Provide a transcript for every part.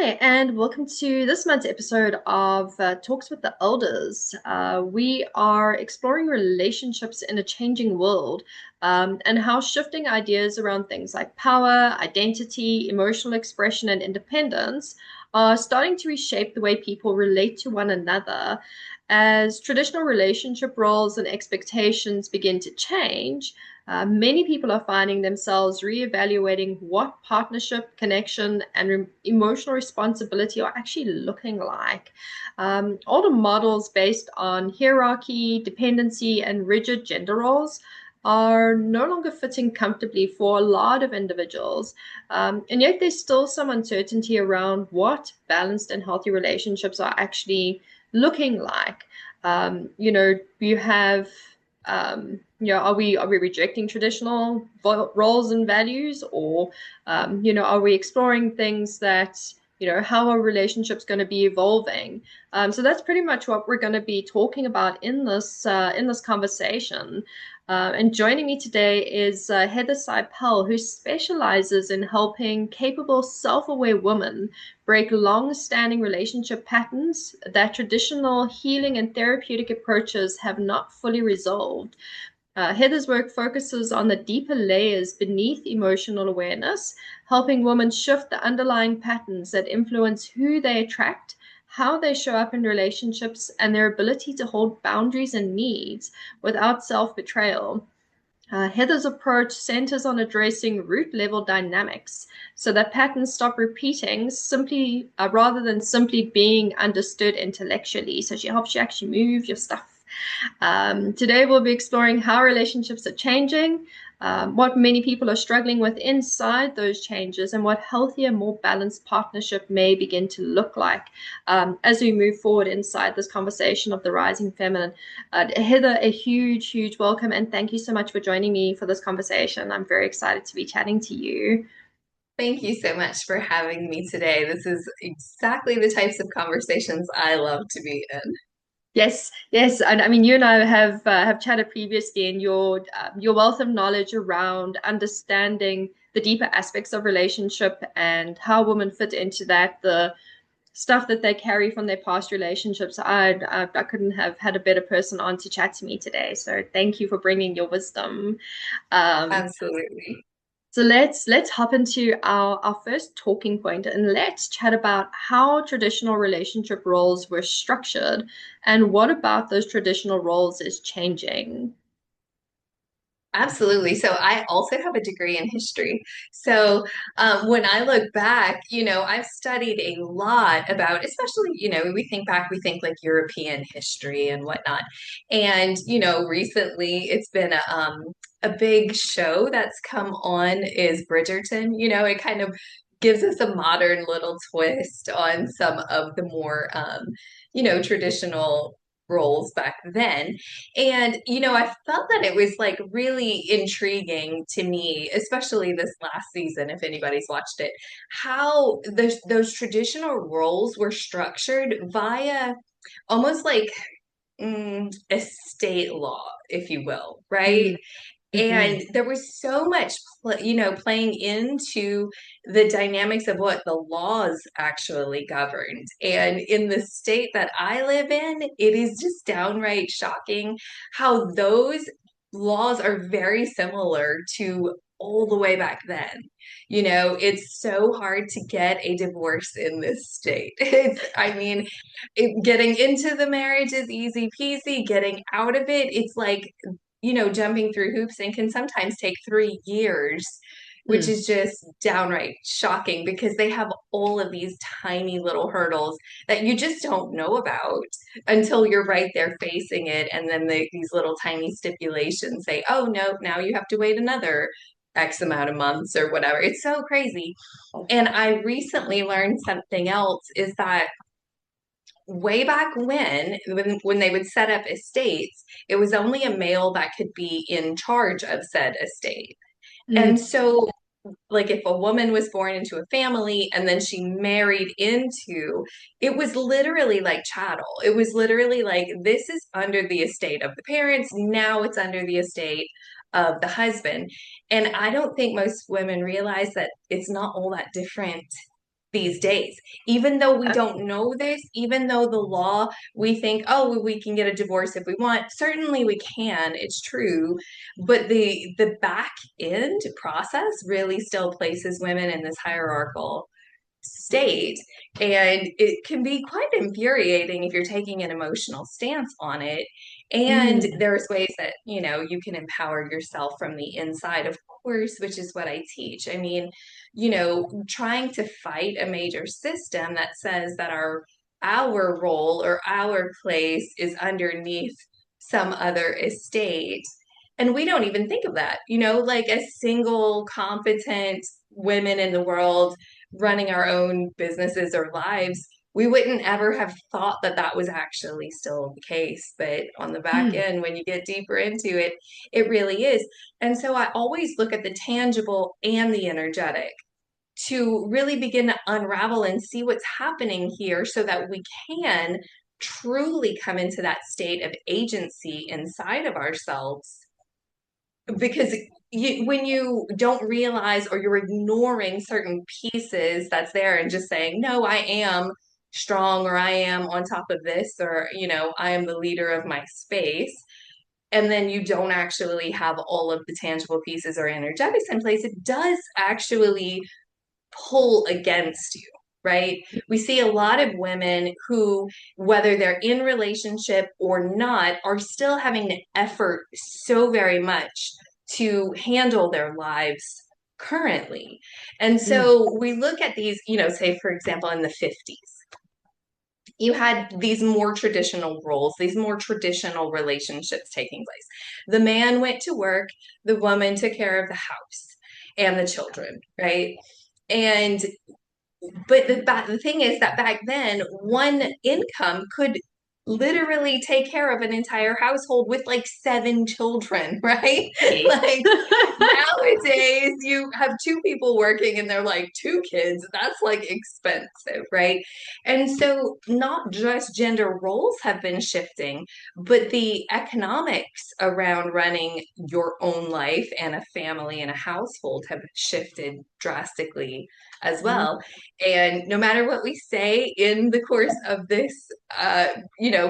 Hi, and welcome to this month's episode of Talks with the Elders. We are exploring relationships in a changing world, and how shifting ideas around things like power, identity, emotional expression, and independence are starting to reshape the way people relate to one another. As traditional relationship roles and expectations begin to change, many people are finding themselves reevaluating what partnership, connection, and emotional responsibility are actually looking like. Older models based on hierarchy, dependency, and rigid gender roles are no longer fitting comfortably for a lot of individuals. And yet there's still some uncertainty around what balanced and healthy relationships are actually looking like. You have are we rejecting traditional roles and values, or are we exploring things that how are relationships going to be evolving? So that's pretty much what we're going to be talking about in this conversation. And joining me today is Heather Cypel, who specializes in helping capable, self-aware women break long-standing relationship patterns that traditional healing and therapeutic approaches have not fully resolved. Heather's work focuses on the deeper layers beneath emotional awareness, helping women shift the underlying patterns that influence who they attract, how they show up in relationships, and their ability to hold boundaries and needs without self-betrayal. Heather's approach centers on addressing root level dynamics so that patterns stop repeating simply rather than simply being understood intellectually. So she helps you actually move your stuff. Today, we'll be exploring how relationships are changing, what many people are struggling with inside those changes, and what healthier, more balanced partnership may begin to look like as we move forward inside this conversation of the rising feminine. Heather, a huge, huge welcome, and thank you so much for joining me for this conversation. I'm very excited to be chatting to you. Thank you so much for having me today. This is exactly the types of conversations I love to be in. Yes, yes, and I mean, you and I have chatted previously, and your wealth of knowledge around understanding the deeper aspects of relationship and how women fit into that, the stuff that they carry from their past relationships. I couldn't have had a better person on to chat to me today. So thank you for bringing your wisdom. Um, Absolutely. so let's hop into our first talking point, and let's chat about how traditional relationship roles were structured and what about those traditional roles is changing. Absolutely. So I also have a degree in history. So when I look back, I've studied a lot about, especially, we think back, we think like European history and whatnot. And, recently it's been a big show that's come on is Bridgerton. It kind of gives us a modern little twist on some of the more, traditional roles back then. And, I felt that it was like really intriguing to me, especially this last season, if anybody's watched it, how those traditional roles were structured via almost like estate law, if you will, right? Mm, And mhm. there was so much, playing into the dynamics of what the laws actually governed. And in the state that I live in, it is just downright shocking how those laws are very similar to all the way back then. It's so hard to get a divorce in this state. I mean, getting into the marriage is easy peasy, getting out of it, it's like jumping through hoops and can sometimes take 3 years, which Mm. is just downright shocking because they have all of these tiny little hurdles that you just don't know about until you're right there facing it. And then these little tiny stipulations say, oh, no, now you have to wait another X amount of months or whatever. It's so crazy. And I recently learned something else is that way back when they would set up estates, it was only a male that could be in charge of said estate. And Mm. so like if a woman was born into a family and then she married into, it was literally like chattel. It was literally like this is under the estate of the parents, now it's under the estate of the husband. And I don't think most women realize that it's not all that different these days. Even though we Yeah. don't know this, even though the law, we think, oh, well, we can get a divorce if we want. Certainly we can, it's true. But the back end process really still places women in this hierarchical state. And it can be quite infuriating if you're taking an emotional stance on it. And Mm, there's ways that, you can empower yourself from the inside, of course, which is what I teach. I mean, trying to fight a major system that says that our role or our place is underneath some other estate. And we don't even think of that, like as single, competent women in the world running our own businesses or lives, we wouldn't ever have thought that that was actually still the case. But on the back mm, end, when you get deeper into it, it really is. And so I always look at the tangible and the energetic to really begin to unravel and see what's happening here so that we can truly come into that state of agency inside of ourselves. Because when you don't realize or you're ignoring certain pieces that's there and just saying, no, I am strong, or I am on top of this, or, I am the leader of my space. And then you don't actually have all of the tangible pieces or energetics in place, it does actually pull against you, right? We see a lot of women who, whether they're in relationship or not, are still having to effort so very much to handle their lives currently. And mm, so we look at these, say, for example, in the 50s, you had these more traditional roles, these more traditional relationships taking place. The man went to work, the woman took care of the house and the children, right? And but the thing is that back then, one income could literally take care of an entire household with like 7 children, right? hey. Like nowadays, you have two people working and they're like 2 kids. That's like expensive, right? And so, not just gender roles have been shifting, but the economics around running your own life and a family and a household have shifted drastically as Mm, well. And no matter what we say in the course of this,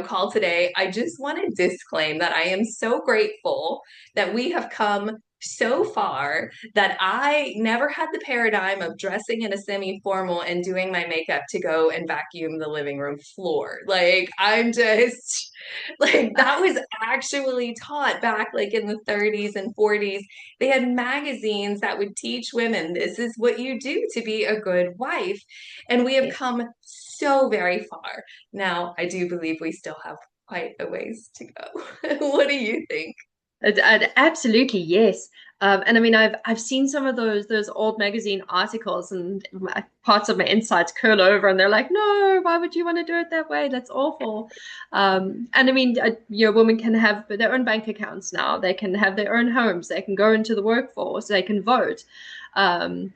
call today, I just want to disclaim that I am so grateful that we have come so far that I never had the paradigm of dressing in a semi-formal and doing my makeup to go and vacuum the living room floor. Like I'm just like that was actually taught back like in the 30s and 40s. They had magazines that would teach women this is what you do to be a good wife. And we have yes. come so very far. Now, I do believe we still have quite a ways to go. What do you think? Absolutely, yes. And I mean, I've seen some of those old magazine articles, and parts of my insides curl over, and they're like, "No, why would you want to do it that way? That's awful." And I mean, women can have their own bank accounts now. They can have their own homes. They can go into the workforce. They can vote. Um,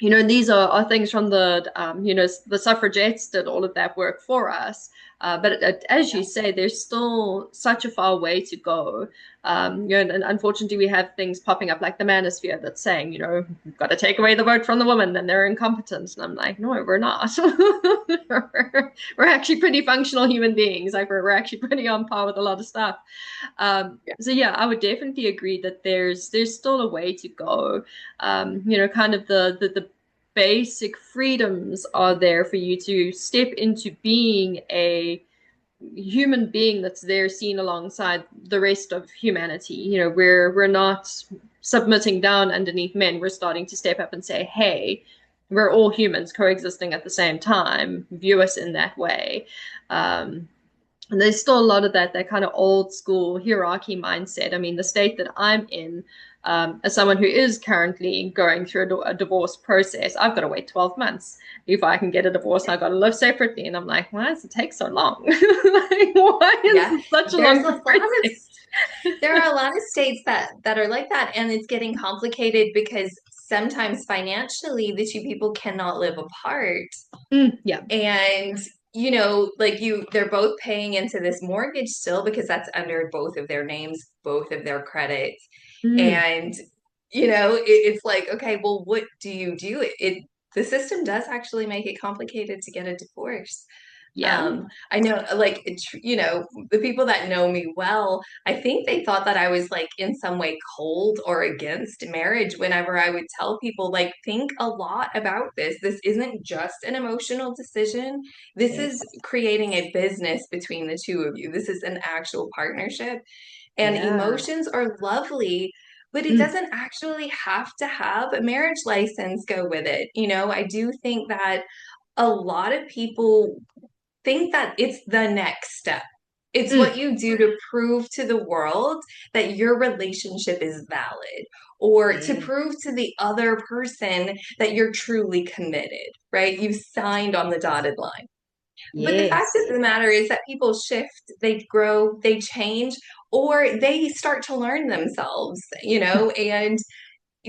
and these are things from the suffragettes did all of that work for us. But as you say, there's still such a far way to go. And unfortunately, we have things popping up like the manosphere that's saying, we've got to take away the vote from the woman, and they're incompetent. And I'm like, no, we're not. we're actually pretty functional human beings. Like we're actually pretty on par with a lot of stuff. So yeah, I would definitely agree that there's still a way to go. Kind of the basic freedoms are there for you to step into being a human being that's there seen alongside the rest of humanity. We're not submitting down underneath men. We're starting to step up and say, hey, we're all humans coexisting at the same time. View us in that way. And there's still a lot of that kind of old school hierarchy mindset. I mean, the state that I'm in, as someone who is currently going through a divorce process, I've got to wait 12 months before I can get a divorce. I've got to live separately. And I'm like, why does it take so long? Like, why is Yeah, it such a there's long a lot of process? there are a lot of states that are like that, and it's getting complicated because sometimes financially the two people cannot live apart. Yeah. And like they're both paying into this mortgage still because that's under both of their names, both of their credits. Mm, And it's like, okay, well, what do? The the system does actually make it complicated to get a divorce. Yeah. I know, like, the people that know me well, I think they thought that I was like in some way cold or against marriage whenever I would tell people, like, think a lot about this. This isn't just an emotional decision. This is Yes. creating a business between the two of you. This is an actual partnership. And Yeah. emotions are lovely, but it Mm, doesn't actually have to have a marriage license go with it. I do think that a lot of people think that it's the next step. It's what mm. you do to prove to the world that your relationship is valid, or to Yeah. prove to the other person that you're truly committed, right? You've signed on the dotted line. But the fact of Yes. the matter is that people shift, they grow, they change, or they start to learn themselves, and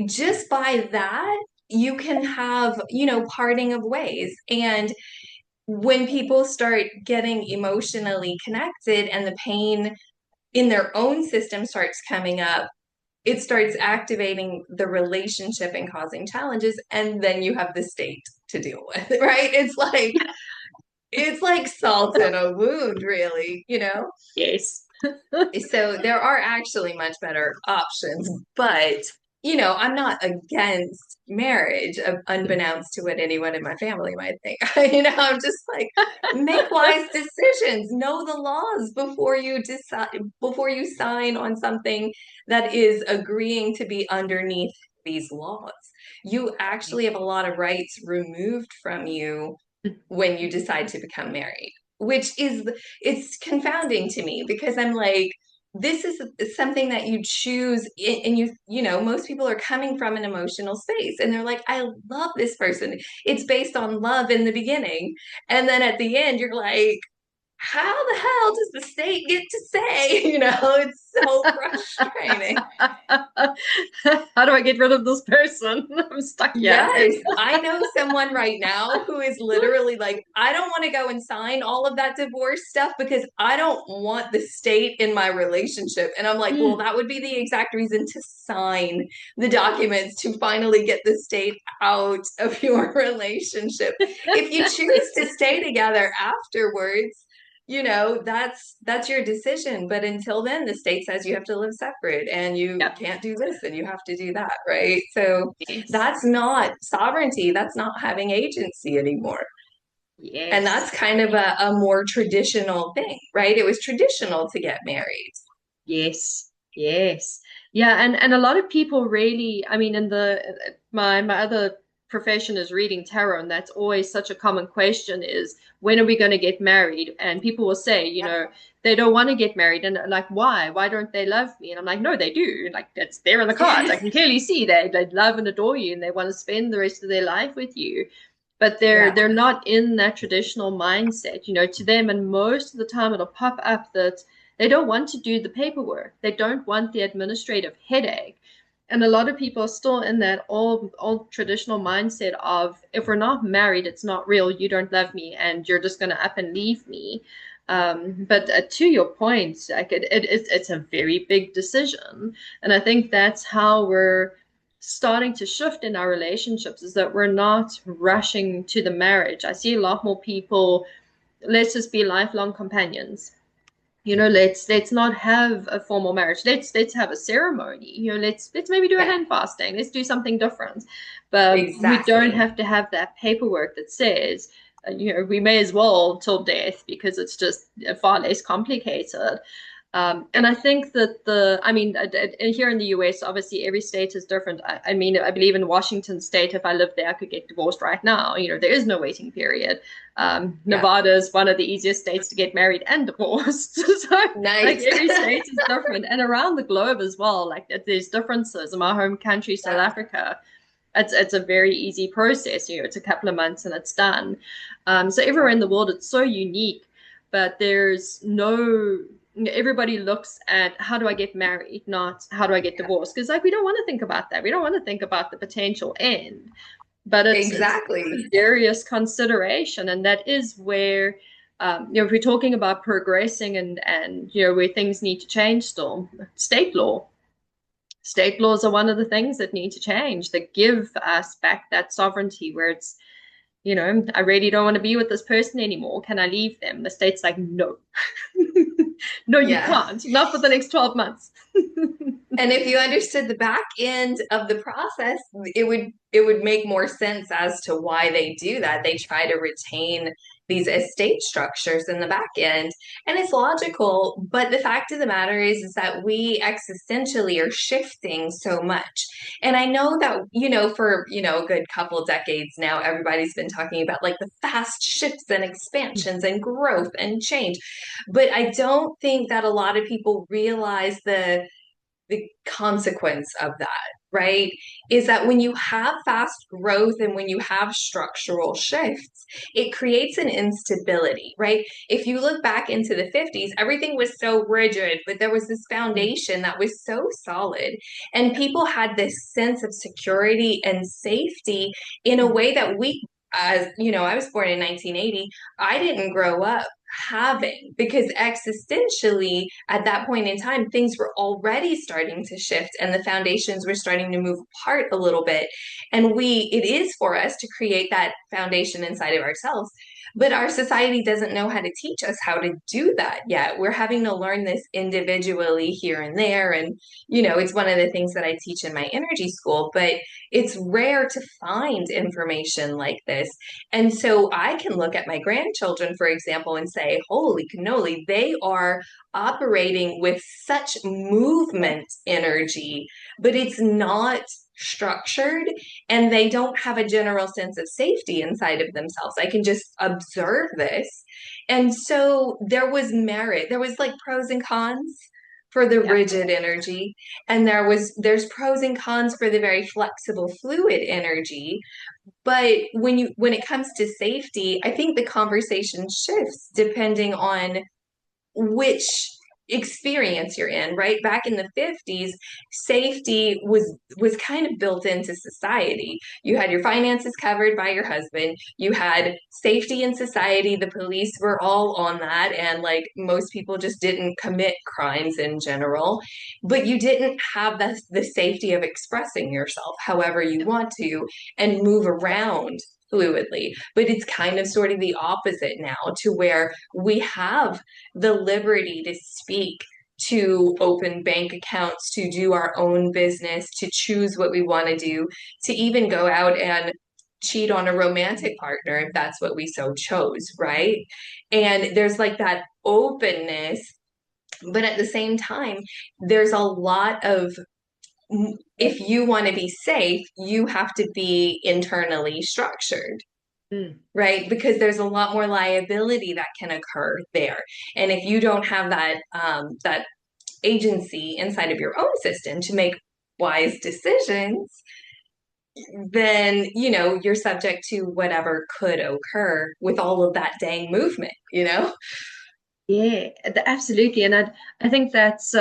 just by that, you can have, parting of ways. And when people start getting emotionally connected and the pain in their own system starts coming up, it starts activating the relationship and causing challenges. And then you have the state to deal with, right? It's like salt in a wound, really. Yes. So there are actually much better options, but I'm not against marriage, unbeknownst to what anyone in my family might think. I'm just like, make wise decisions, know the laws before you decide, before you sign on something that is agreeing to be underneath these laws. You actually have a lot of rights removed from you when you decide to become married, which is, it's confounding to me because I'm like, this is something that you choose, and most people are coming from an emotional space and they're like, I love this person. It's based on love in the beginning, and then at the end you're like, how the hell does the state get to say? It's so frustrating. How do I get rid of this person? I'm stuck here. Yes, I know someone right now who is literally like, I don't want to go and sign all of that divorce stuff because I don't want the state in my relationship. And I'm like, well, Mm. that would be the exact reason to sign the documents to finally get the state out of your relationship. If you choose to stay together afterwards, that's your decision. But until then, the state says you have to live separate and you Yeah. can't do this and you have to do that, right? So Yes. that's not sovereignty. That's not having agency anymore. And that's Yes. kind of a more traditional thing, right? It was traditional to get married. Yes. Yes. Yeah, and a lot of people really, I mean, in the my other profession is reading tarot, and that's always such a common question is when are we going to get married? And people will say, they don't want to get married, and like, why? Why don't they love me? And I'm like, no, they do. Like it's there in the cards. I Yes. can clearly see they love and adore you, and they want to spend the rest of their life with you. But they're Yeah. they're not in that traditional mindset, to them, and most of the time it'll pop up that they don't want to do the paperwork. They don't want the administrative headache. And a lot of people are still in that old traditional mindset of if we're not married, it's not real. You don't love me, and you're just going to up and leave me. But to your point, like it's a very big decision, and I think that's how we're starting to shift in our relationships. Is that we're not rushing to the marriage. I see a lot more people. Let's just be lifelong companions. Let's not have a formal marriage. Let's have a ceremony. Let's maybe do a Yeah. hand fasting. Let's do something different. But we don't Exactly. have to have that paperwork that says we may as well till death because it's just far less complicated. And I think that I mean, here in the US, obviously every state is different. I mean, I believe in Washington state, if I lived there, I could get divorced right now. There is no waiting period. Yeah. Nevada is one of the easiest states to get married and divorced. So, like, Nice. every state is different. And around the globe as well, like, there's differences. In my home country, South Yeah. Africa, it's a very easy process. It's a couple of months and it's done. So everywhere in the world, it's so unique, but there's no everybody looks at how do I get married, not how do I get divorced, because like we don't want to think about that. We don't want to think about the potential end, but it's Exactly. serious consideration, and that is where if we're talking about progressing and where things need to change still, state law. State laws are one of the things that need to change that give us back that sovereignty where it's, I really don't want to be with this person anymore. Can I leave them? The state's like, no, no, you Yeah. can't. Not for the next 12 months. And if you understood the back end of the process, it would make more sense as to why they do that. They try to retain these estate structures in the back end. And it's logical, but the fact of the matter is that we existentially are shifting so much. And I know that, for, a good couple decades now, everybody's been talking about like the fast shifts and expansions and growth and change. But I don't think that a lot of people realize the consequence of that, right? Is that when you have fast growth and when you have structural shifts, it creates an instability, right? If you look back into the 50s, everything was so rigid, but there was this Mm, foundation that was so solid. And people had this sense of security and safety in a mm, way that we, as I was born in 1980, I didn't grow up having, because existentially at that point in time things were already starting to shift and the foundations were starting to move apart a little bit, and it is for us to create that foundation inside of ourselves, but our society doesn't know how to teach us how to do that yet. We're having to learn this individually here and there, and it's one of the things that I teach in my energy school, but it's rare to find information like this. And so I can look at my grandchildren, for example, and say, holy cannoli, they are operating with such movement energy, but it's not structured, and they don't have a general sense of safety inside of themselves. I can just observe this. And so there was merit, there was like pros and cons for the yeah. rigid energy, and there's pros and cons for the very flexible fluid energy. But when it comes to safety, I think the conversation shifts depending on which experience you're in, right? Back in the 50s, safety was kind of built into society. You had your finances covered by your husband, you had safety in society, the police were all on that, and like most people just didn't commit crimes in general, but you didn't have the safety of expressing yourself however you want to and move around fluidly. But it's kind of sort of the opposite now, to where we have the liberty to speak, to open bank accounts, to do our own business, to choose what we want to do, to even go out and cheat on a romantic partner if that's what we so chose, right? And there's like that openness, but at the same time, there's a lot of, if you want to be safe, you have to be internally structured, Mm. right? Because there's a lot more liability that can occur there. And if you don't have that agency inside of your own system to make wise decisions, then you're subject to whatever could occur with all of that dang movement. Yeah, absolutely. And I think that's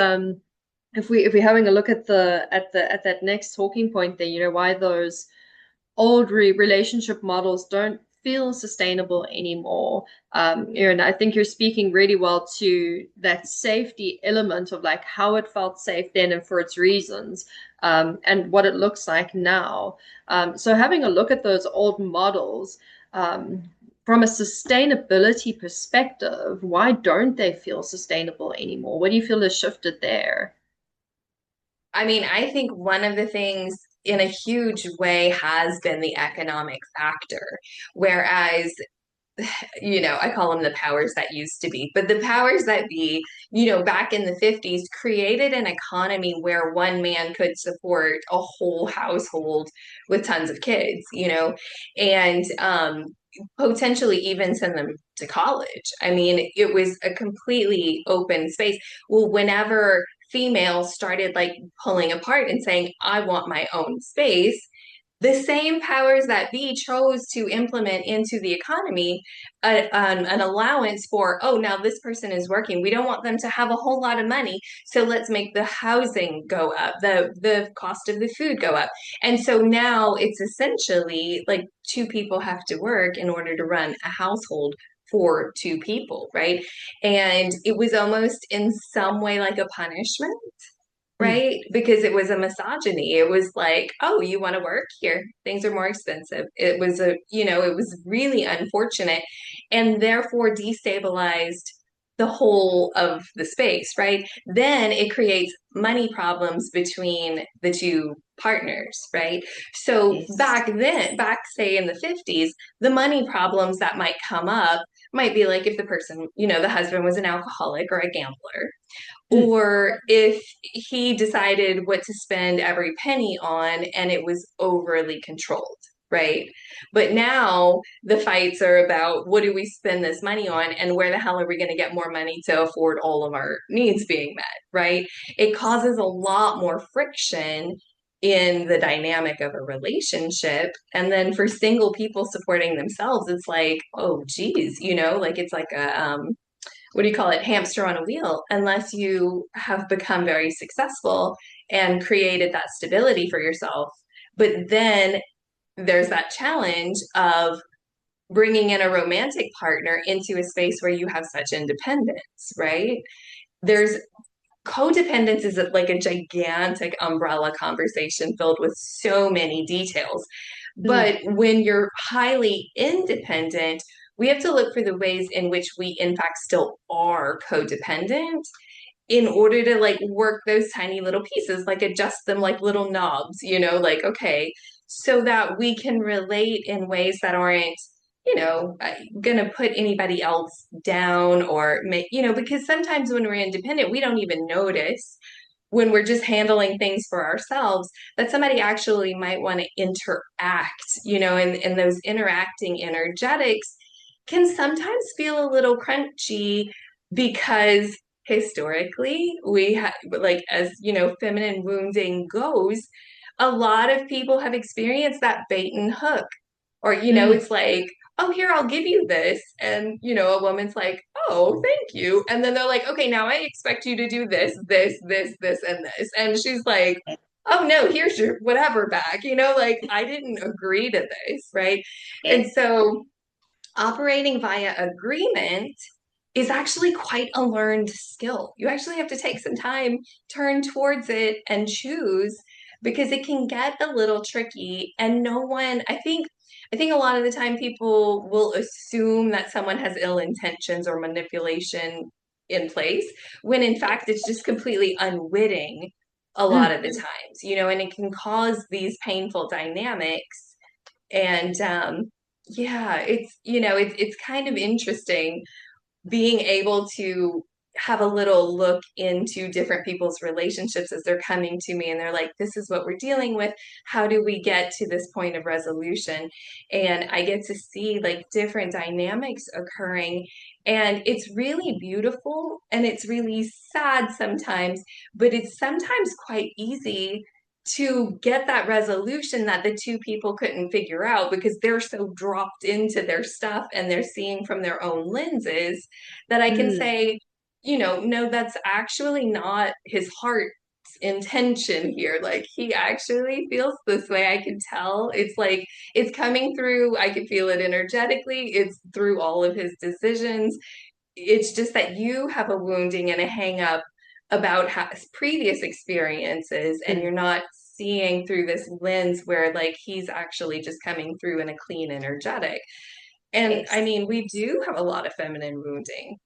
if we're having a look at at that next talking point there, why those old relationship models don't feel sustainable anymore. And I think you're speaking really well to that safety element of like how it felt safe then and for its reasons, and what it looks like now. So having a look at those old models, um, from a sustainability perspective, why don't they feel sustainable anymore? What do you feel has shifted there? I mean, I think one of the things in a huge way has been the economic factor. Whereas, I call them the powers that used to be, but the powers that be, back in the 50s created an economy where one man could support a whole household with tons of kids, and potentially even send them to college. I mean, it was a completely open space. Well, whenever females started like pulling apart and saying, I want my own space, the same powers that be chose to implement into the economy an allowance for, oh, now this person is working, we don't want them to have a whole lot of money, so let's make the housing go up, the cost of the food go up. And so now it's essentially like two people have to work in order to run a household for two people, right? And it was almost in some way like a punishment, Mm. right? Because it was a misogyny. It was like, oh, you want to work here? Things are more expensive. It was it was really unfortunate and therefore destabilized the whole of the space, right? Then it creates money problems between the two partners, right? So Yes. back say in the 50s, the money problems that might come up might be like if the person, the husband was an alcoholic or a gambler, Mm. or if he decided what to spend every penny on and it was overly controlled, right? But now the fights are about what do we spend this money on and where the hell are we going to get more money to afford all of our needs being met, right? It causes a lot more friction in the dynamic of a relationship. And then for single people supporting themselves, it's like, oh, geez, like it's like a, what do you call it, hamster on a wheel, unless you have become very successful and created that stability for yourself. But then there's that challenge of bringing in a romantic partner into a space where you have such independence, right? There's codependence is like a gigantic umbrella conversation filled with so many details. Mm. But when you're highly independent, we have to look for the ways in which we, in fact, still are codependent in order to like work those tiny little pieces, like adjust them like little knobs, like, okay, so that we can relate in ways that aren't, gonna put anybody else down or make, because sometimes when we're independent, we don't even notice when we're just handling things for ourselves that somebody actually might want to interact, and those interacting energetics can sometimes feel a little crunchy because historically we have, like, as feminine wounding goes, a lot of people have experienced that bait and hook, or Mm. it's like, oh, here, I'll give you this, and a woman's like, oh, thank you, and then they're like, okay, now I expect you to do this and this, and she's like, oh no, here's your whatever back, like, I didn't agree to this, right? And so operating via agreement is actually quite a learned skill. You actually have to take some time, turn towards it, and choose, because it can get a little tricky. And no one, I think a lot of the time people will assume that someone has ill intentions or manipulation in place, when in fact it's just completely unwitting a lot Mm. of the times, and it can cause these painful dynamics. And yeah, it's kind of interesting being able to have a little look into different people's relationships as they're coming to me and they're like, this is what we're dealing with. How do we get to this point of resolution? And I get to see like different dynamics occurring. And it's really beautiful and it's really sad sometimes, but it's sometimes quite easy to get that resolution that the two people couldn't figure out because they're so dropped into their stuff and they're seeing from their own lenses that I can Mm. say, no, that's actually not his heart's intention here. Like, he actually feels this way. I can tell. It's like it's coming through. I can feel it energetically. It's through all of his decisions. It's just that you have a wounding and a hang up about previous experiences, and Mm. you're not seeing through this lens where like he's actually just coming through in a clean energetic. And I Yes. mean, we do have a lot of feminine wounding,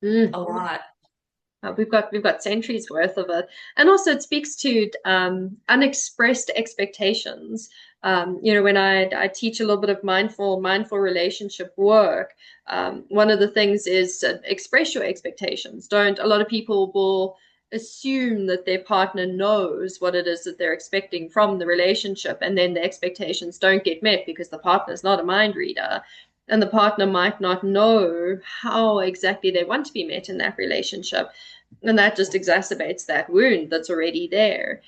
Mm. a lot. We've got centuries worth of it, and also it speaks to unexpressed expectations. When I teach a little bit of mindful relationship work, one of the things is express your expectations. Don't A lot of people will assume that their partner knows what it is that they're expecting from the relationship, and then the expectations don't get met because the partner's not a mind reader. And the partner might not know how exactly they want to be met in that relationship, and that just exacerbates that wound that's already there.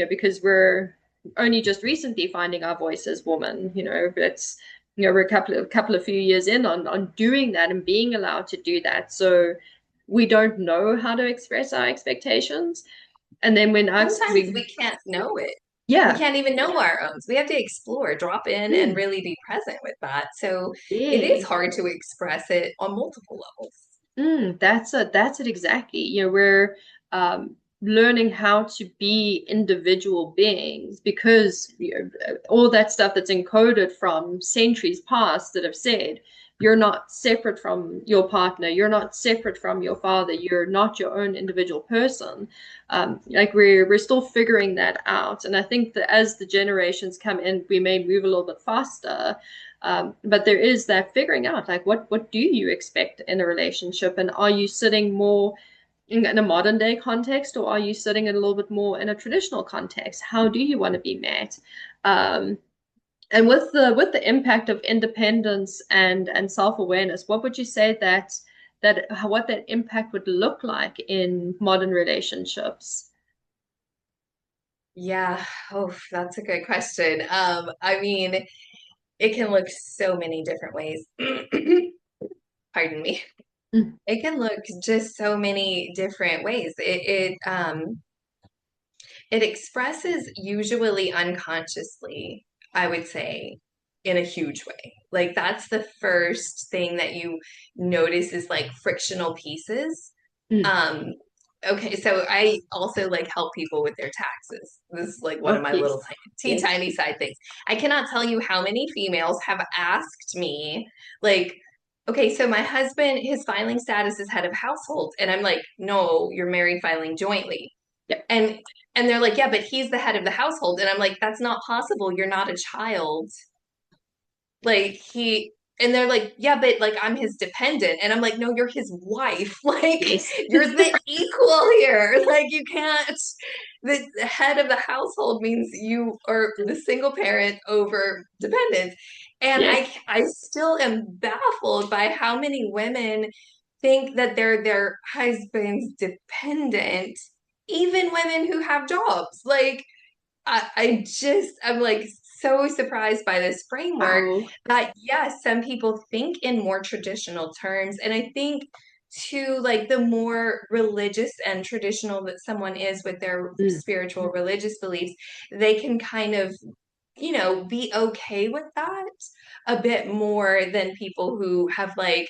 Because we're only just recently finding our voice as women. It's we're a couple of few years in on doing that and being allowed to do that. So we don't know how to express our expectations, and then when I've Sometimes we we can't know it. We yeah. can't even know our own. We have to explore, drop in, and Mm. really be present with that. So it is Big. hard to express it on multiple levels. That's it exactly. We're learning how to be individual beings because all that stuff that's encoded from centuries past that have said you're not separate from your partner, you're not separate from your father, you're not your own individual person. Like we're still figuring that out, and I think that as the generations come in, we may move a little bit faster. But there is that figuring out, like what do you expect in a relationship, and are you sitting more in a modern day context, or are you sitting in a little bit more in a traditional context? How do you want to be met? Um, and with the impact of independence and self-awareness, what would you say that what that impact would look like in modern relationships? Yeah, oh, that's a good question. I mean, it can look so many different ways. Pardon me. Mm, It can look just so many different ways. It expresses usually unconsciously, I would say, in a huge way. Like that's the first thing that you notice is like frictional pieces. mm. Um, okay, so I also like help people with their taxes. This is like one of Oh, my little yes, yes, tiny side things. I cannot tell you how many females have asked me, like, okay, so my husband, his filing status is head of household. And I'm like, no, you're married filing jointly. yep, And and they're like, yeah, but he's the head of the household. And I'm like, that's not possible. You're not a child. Like he and they're like, yeah, but like I'm his dependent. And I'm like, no, you're his wife. Like yes, you're the equal here. Like you can't the head of the household means you are the single parent over dependent. And yes. I still am baffled by how many women think that they're their husband's dependent, even women who have jobs. Like I'm like so surprised by this framework Wow. that yes, some people think in more traditional terms. And I think too, like the more religious and traditional that someone is with their Mm, spiritual religious beliefs, they can kind of, be okay with that a bit more than people who have like,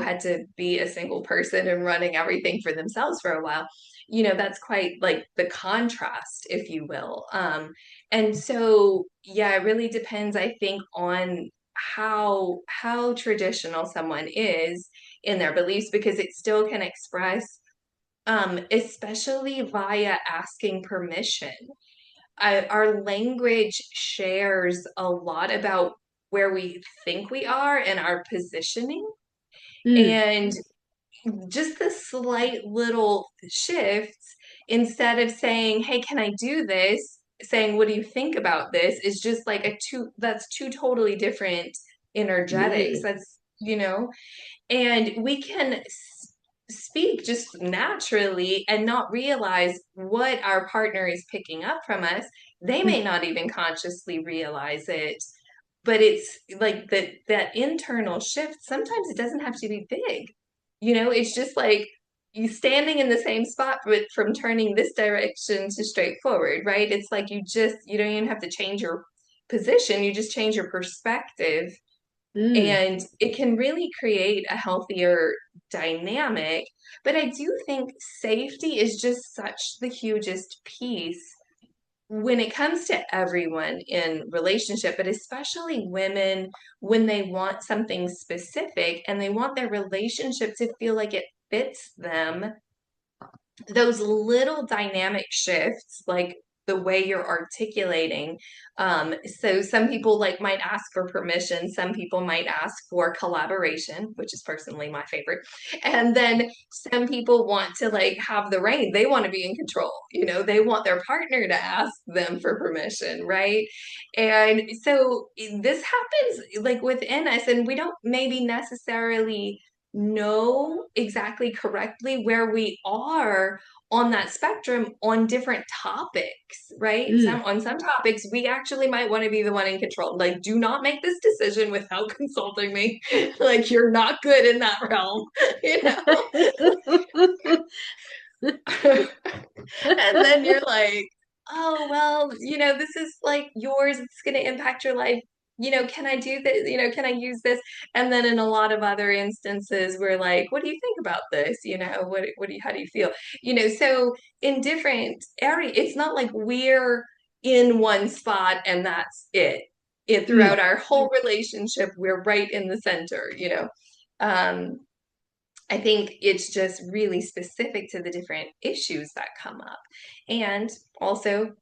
had to be a single person and running everything for themselves for a while. That's quite like the contrast, if you will. And so, yeah, it really depends, I think, on how traditional someone is in their beliefs because it still can express especially via asking permission. Our language shares a lot about where we think we are and our positioning. mm, And just the slight little shifts, instead of saying, hey, can I do this? Saying, what do you think about this? Is just like that's two totally different energetics. yeah. That's. And we can speak just naturally and not realize what our partner is picking up from us. They Mm, may not even consciously realize it, but it's like that internal shift. Sometimes it doesn't have to be big. It's just like you standing in the same spot, but from turning this direction to straight forward, right? It's like you don't even have to change your position, you just change your perspective, mm, and it can really create a healthier dynamic. But I do think safety is just such the hugest piece when it comes to everyone in relationship, but especially women when they want something specific and they want their relationship to feel like it fits them. Those little dynamic shifts, like the way you're articulating. So some people like might ask for permission, some people might ask for collaboration, which is personally my favorite. And then some people want to like have the reign. They want to be in control, they want their partner to ask them for permission, right? And so this happens like within us, and we don't maybe necessarily know exactly correctly where we are on that spectrum on different topics, right? mm. On some topics, we actually might want to be the one in control. Like, do not make this decision without consulting me. Like, you're not good in that realm, you know? And then you're like, oh, well, this is like yours. It's going to impact your life. can I do this? Can I use this? And then in a lot of other instances, we're like, what do you think about this? How do you feel? So in different areas, it's not like we're in one spot and that's it. Mm, Throughout our whole relationship, we're right in the center. Um, I think it's just really specific to the different issues that come up. And also,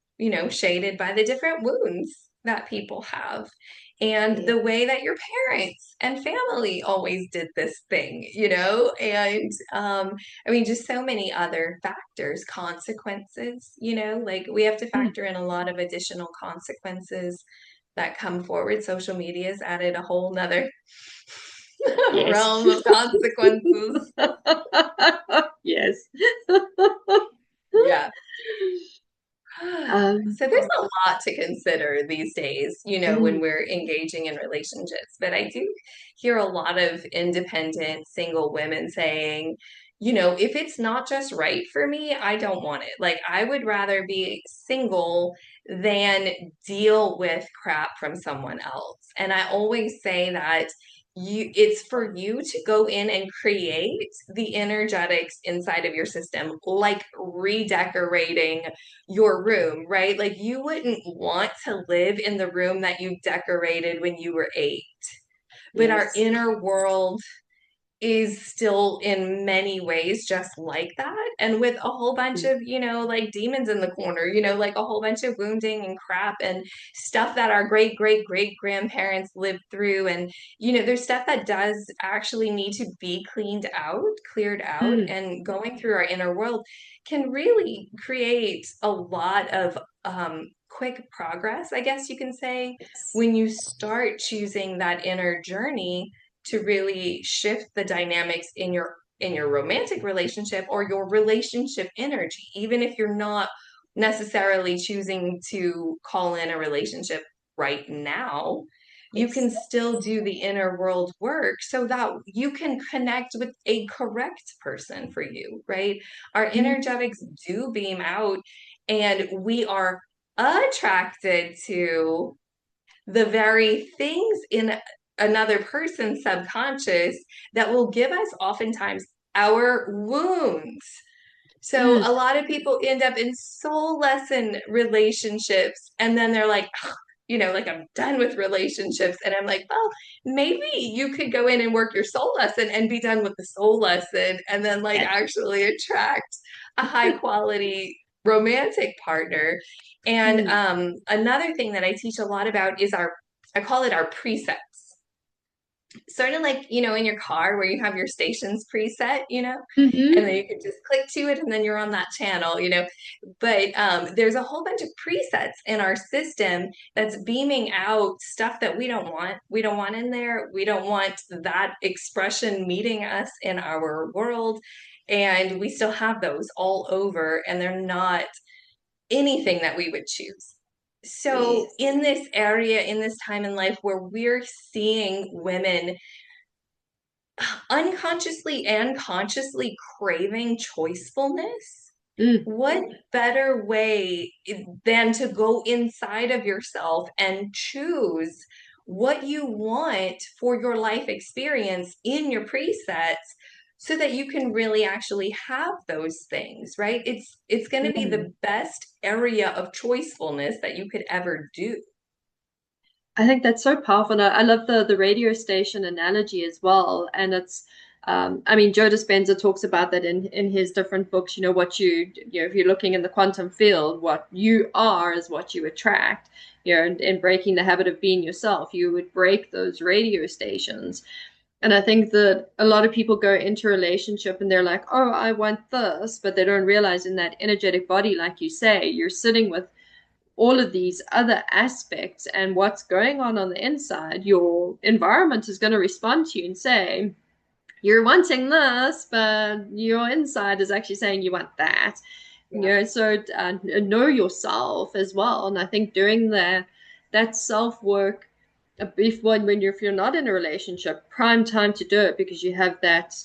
shaded by the different wounds that people have. And yeah. the way that your parents and family always did this thing, and I mean, just so many other factors, consequences, like we have to Mm, factor in a lot of additional consequences that come forward. Social media's added a whole nother yes. realm of consequences. Yes. Yeah. Um, So there's a lot to consider these days, when mm, we're engaging in relationships. But I do hear a lot of independent single women saying, if it's not just right for me, I don't want it. Like, I would rather be single than deal with crap from someone else. And I always say that it's for you to go in and create the energetics inside of your system, like redecorating your room, right? Like, you wouldn't want to live in the room that you decorated when you were 8, but our yes. inner world is still in many ways just like that, and with a whole bunch Mm, of like demons in the corner, like a whole bunch of wounding and crap and stuff that our great great great grandparents lived through. And there's stuff that does actually need to be cleared out, mm, and going through our inner world can really create a lot of quick progress, I guess you can say, yes. when you start choosing that inner journey to really shift the dynamics in your romantic relationship or your relationship energy, even if you're not necessarily choosing to call in a relationship right now. You can Yes. still do the inner world work so that you can connect with a correct person for you, right? Our Mm, energetics do beam out, and we are attracted to the very things in another person's subconscious that will give us oftentimes our wounds. So mm, a lot of people end up in soul lesson relationships, and then they're like, "Ugh," like, I'm done with relationships. And I'm like, well, maybe you could go in and work your soul lesson and be done with the soul lesson, and then like yes. actually attract a high quality romantic partner. And Mm, another thing that I teach a lot about is I call it our presets. Sort of like, in your car where you have your stations preset, and then mm-hmm. you can just click to it and then you're on that channel. But there's a whole bunch of presets in our system that's beaming out stuff that we don't want. We don't want in there. We don't want that expression meeting us in our world. And we still have those all over, and they're not anything that we would choose. So, Yes. in this area, in this time in life where we're seeing women unconsciously and consciously craving choicefulness, Mm, what better way than to go inside of yourself and choose what you want for your life experience in your presets, so that you can really actually have those things, right? It's going to be mm. the best area of choicefulness that you could ever do. I think that's so powerful. And I love the radio station analogy as well. And it's, I mean, Joe Dispenza talks about that in his different books. You know, if you're looking in the quantum field, what you are is what you attract. You know, and breaking the habit of being yourself, you would break those radio stations. And I think that a lot of people go into a relationship and they're like, oh, I want this, but they don't realize in that energetic body, like you say, you're sitting with all of these other aspects and what's going on the inside. Your environment is going to respond to you and say, you're wanting this, but your inside is actually saying you want that. You Yeah. know, so know yourself as well. And I think doing that self work before, if you're not in a relationship, prime time to do it, because you have that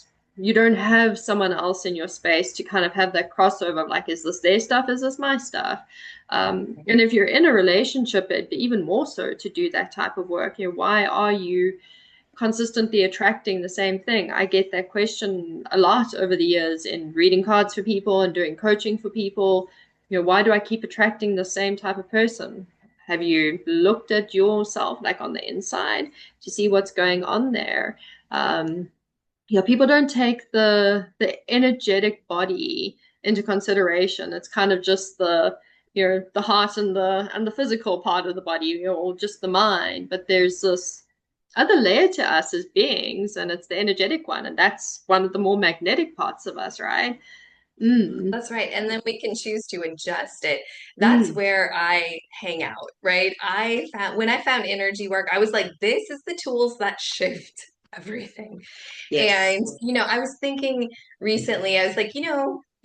you don't have someone else in your space to kind of have that crossover of like, is this their stuff? Is this my stuff? And if you're in a relationship, it'd be even more so to do that type of work. You know, why are you consistently attracting the same thing? I get that question a lot over the years in reading cards for people and doing coaching for people. You know, why do I keep attracting the same type of person? Have you looked at yourself like on the inside to see what's going on there? Yeah, people don't take the energetic body into consideration. It's kind of just the the heart and the physical part of the body, or just the mind. But there's this other layer to us as beings, and it's the energetic one, and that's one of the more magnetic parts of us, right? Mm, That's right. And then we can choose to adjust it. That's mm, where I hang out, right? I found when I found energy work, I was like, this is the tools that shift everything. yes. And, I was thinking recently, I was like,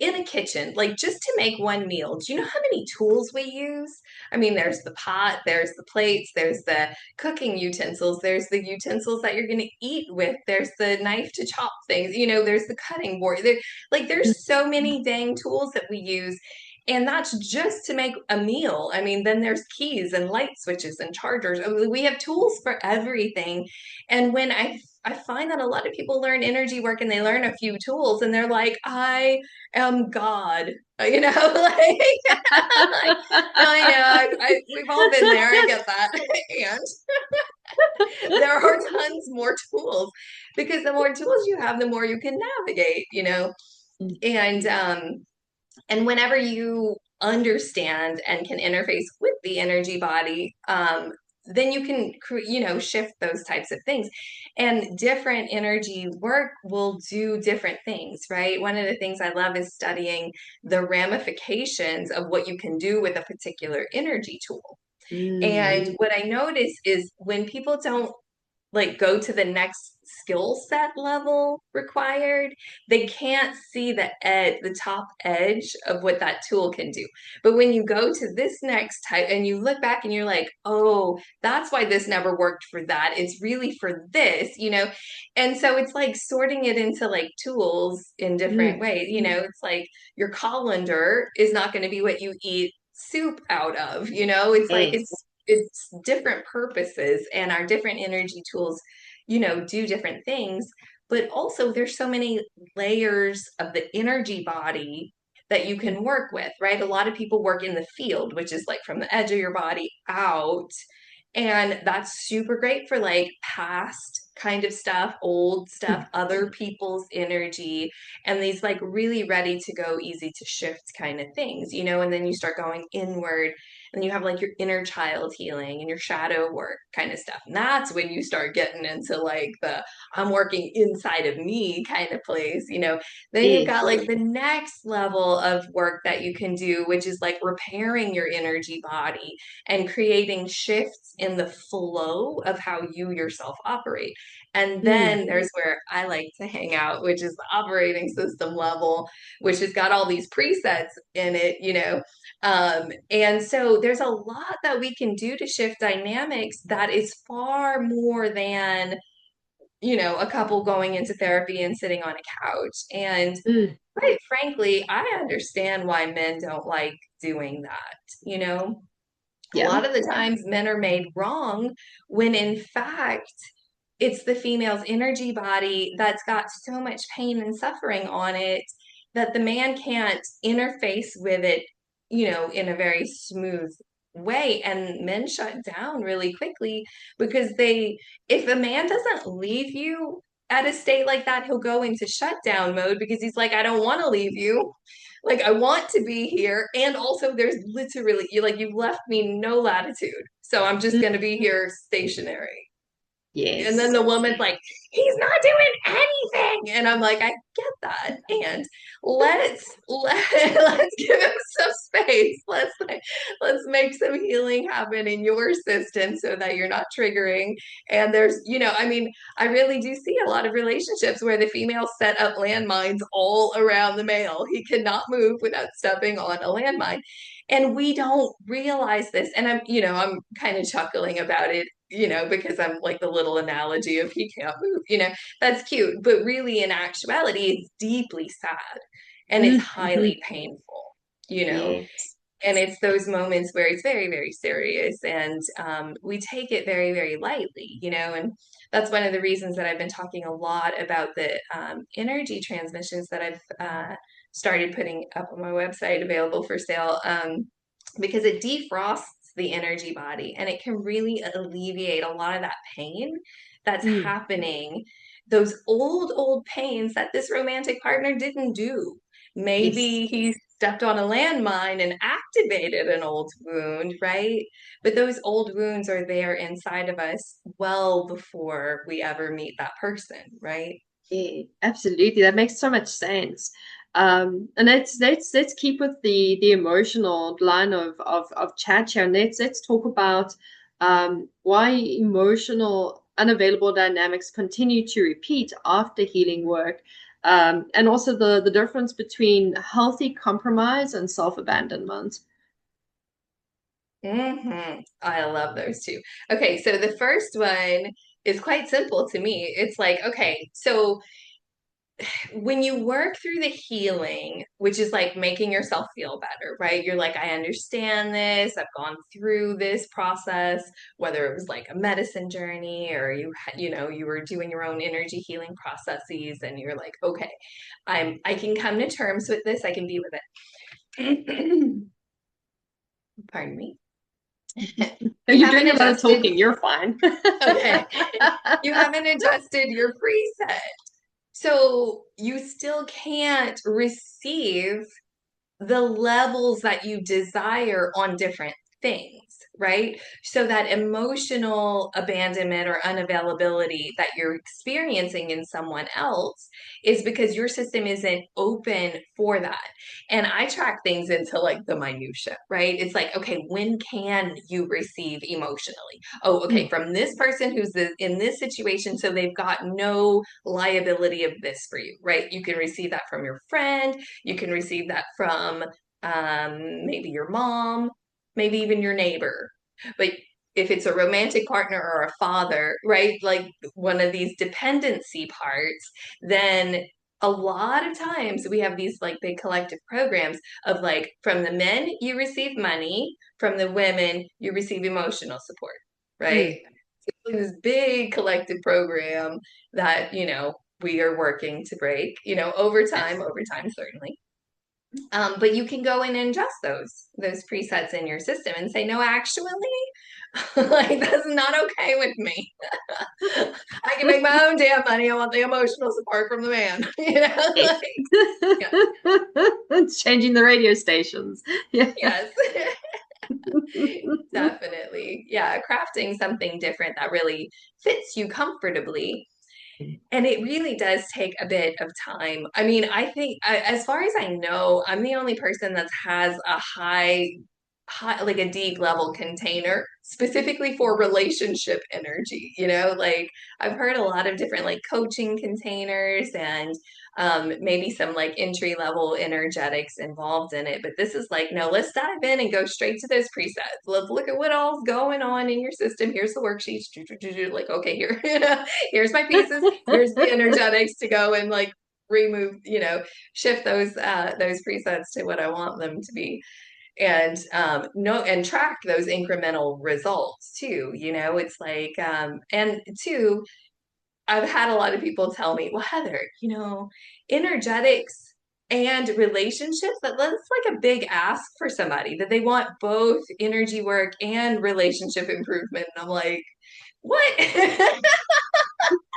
in a kitchen, like just to make one meal, do you know how many tools we use? I mean, there's the pot, there's the plates, there's the cooking utensils, there's the utensils that you're going to eat with, there's the knife to chop things, there's the cutting board. There's so many dang tools that we use. And that's just to make a meal. I mean, then there's keys and light switches and chargers. I mean, we have tools for everything. And when I find that a lot of people learn energy work and they learn a few tools and they're like, I am God, like, like I know, we've all been there. I get that. And there are tons more tools because the more tools you have, the more you can navigate. And whenever you understand and can interface with the energy body, then you can shift those types of things. And different energy work will do different things, right? One of the things I love is studying the ramifications of what you can do with a particular energy tool. And Mm, what I notice is when people don't like go to the next skill set level required, they can't see the top edge of what that tool can do. But when you go to this next type and you look back and you're like, oh, that's why this never worked for that. It's really for this. And so it's like sorting it into like tools in different mm, ways. It's like your colander is not going to be what you eat soup out of. It's like yes. it's different purposes, and our different energy tools do different things. But also there's so many layers of the energy body that you can work with, right? A lot of people work in the field, which is like from the edge of your body out, and that's super great for like past kind of stuff, old stuff, other people's energy, and these like really ready to go, easy to shift kind of things. And then you start going inward, and you have like your inner child healing and your shadow work kind of stuff. And that's when you start getting into like the I'm working inside of me kind of place. Then you've got Yes. like the next level of work that you can do, which is like repairing your energy body and creating shifts in the flow of how you yourself operate. And Mm, then there's where I like to hang out, which is the operating system level, which has got all these presets in it. And so there's a lot that we can do to shift dynamics that is far more than, a couple going into therapy and sitting on a couch. And mm, quite frankly, I understand why men don't like doing that. A yeah. lot of the times men are made wrong when in fact it's the female's energy body that's got so much pain and suffering on it that the man can't interface with it, in a very smooth way. And men shut down really quickly because if a man doesn't leave you at a state like that, he'll go into shutdown mode because he's like, I don't want to leave you. Like, I want to be here. And also, there's literally, you've left me no latitude. So I'm just Mm, going to be here stationary. And then yes. the woman's like, he's not doing anything. And I'm like, I get that. And let's give him some space. Let's make some healing happen in your system so that you're not triggering. And I mean, I really do see a lot of relationships where the female set up landmines all around the male. He cannot move without stepping on a landmine. And we don't realize this. And I'm kind of chuckling about it because I'm like the little analogy of he can't move, that's cute. But really, in actuality, it's deeply sad and it's Mm-hmm. highly painful, you know. Yes. And it's those moments where it's very, very serious, and we take it very, very lightly, and that's one of the reasons that I've been talking a lot about the energy transmissions that I've started putting up on my website, available for sale, because it defrosts the energy body and it can really alleviate a lot of that pain that's Mm. happening, those old pains that this romantic partner didn't do. Yes. Maybe he stepped on a landmine and activated an old wound, right? But those old wounds are there inside of us well before we ever meet that person, right? Yeah, absolutely. That makes so much sense. And let's keep with the emotional line of chat here, and let's talk about why emotional unavailable dynamics continue to repeat after healing work, and also the difference between healthy compromise and self-abandonment. I love those two. Okay, so the first one is quite simple to me. It's like, okay, so when you work through the healing, which is like making yourself feel better, right? You're like, I understand this. I've gone through this process, whether it was like a medicine journey or you were doing your own energy healing processes, and you're like, okay, I can come to terms with this. I can be with it. Pardon me. You You're haven't doing a lot of adjusted. talking. You're fine. Okay. You haven't adjusted your preset. So you still can't receive the levels that you desire on different things, right? So that emotional abandonment or unavailability that you're experiencing in someone else is because your system isn't open for that. And I track things into like the minutia, right? It's like, okay, when can you receive emotionally? Oh, okay, Mm, from this person who's in this situation, so they've got no liability of this for you, right? You can receive that from your friend, you can receive that from maybe your mom, maybe even your neighbor. But if it's a romantic partner or a father, right, like one of these dependency parts, then a lot of times we have these like big collective programs of like, from the men you receive money, from the women you receive emotional support, right? mm. So it's like this big collective program that we are working to break, over time certainly. But you can go in and adjust those presets in your system and say, no, actually, like that's not okay with me. I can make my own damn money. I want the emotional support from the man. Yes. Like, yeah, It's changing the radio stations. Yeah. yes, definitely. Yeah, crafting something different that really fits you comfortably. And it really does take a bit of time. I mean, I think, as far as I know, I'm the only person that has a high, like a deep level container specifically for relationship energy. Like I've heard a lot of different like coaching containers and maybe some like entry level energetics involved in it. But this is like, no, let's dive in and go straight to those presets. Let's look at what all's going on in your system. Here's the worksheets. Like, okay, here, here's my pieces. Here's the energetics to go and like remove, shift those presets to what I want them to be, and no, and track those incremental results too. It's like, and two, I've had a lot of people tell me, well, Heather, energetics and relationships, that's like a big ask for somebody, that they want both energy work and relationship improvement. And I'm like, what?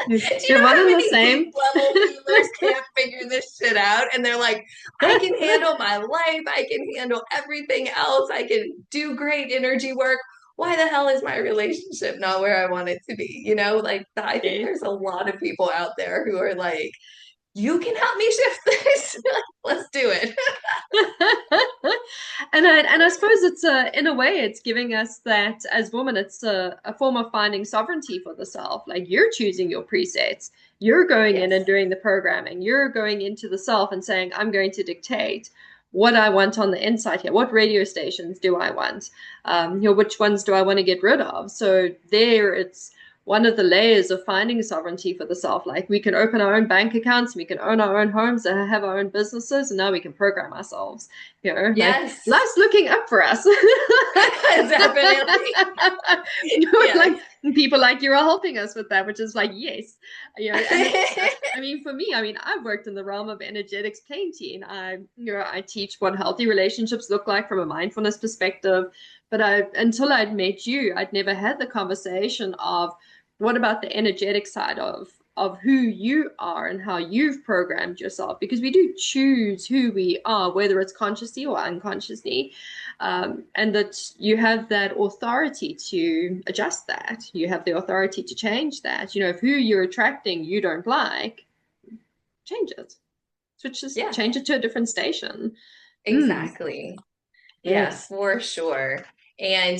Do you You're know one how and the many deep same. level healers can't figure this shit out? And they're like, I can handle my life. I can handle everything else. I can do great energy work. Why the hell is my relationship not where I want it to be? Like, I think Yes. there's a lot of people out there who are like, you can help me shift this. Let's do it. And I suppose it's in a way it's giving us that as women it's a form of finding sovereignty for the self. Like you're choosing your presets. You're going in and Yes. doing the programming. You're going into the self and saying, I'm going to dictate. what I want on the inside here. What radio stations do I want? Which ones do I want to get rid of? So there, it's one of the layers of finding sovereignty for the self. Like we can open our own bank accounts, we can own our own homes, and have our own businesses, and now we can program ourselves. Like Yes, life's looking up for us. definitely. Yeah. Like people like you are helping us with that, which is like yes, and it's. I mean, for me, I mean, I've worked in the realm of energetics plenty, and I teach what healthy relationships look like from a mindfulness perspective. But until I'd met you, I'd never had the conversation of what about the energetic side of who you are and how you've programmed yourself, because we do choose who we are, whether it's consciously or unconsciously, and that you have that authority to adjust that. You have the authority to change that. If who you're attracting you don't like, change it. Yeah, Change it to a different station. Mm, exactly. Yeah, yes. for sure. And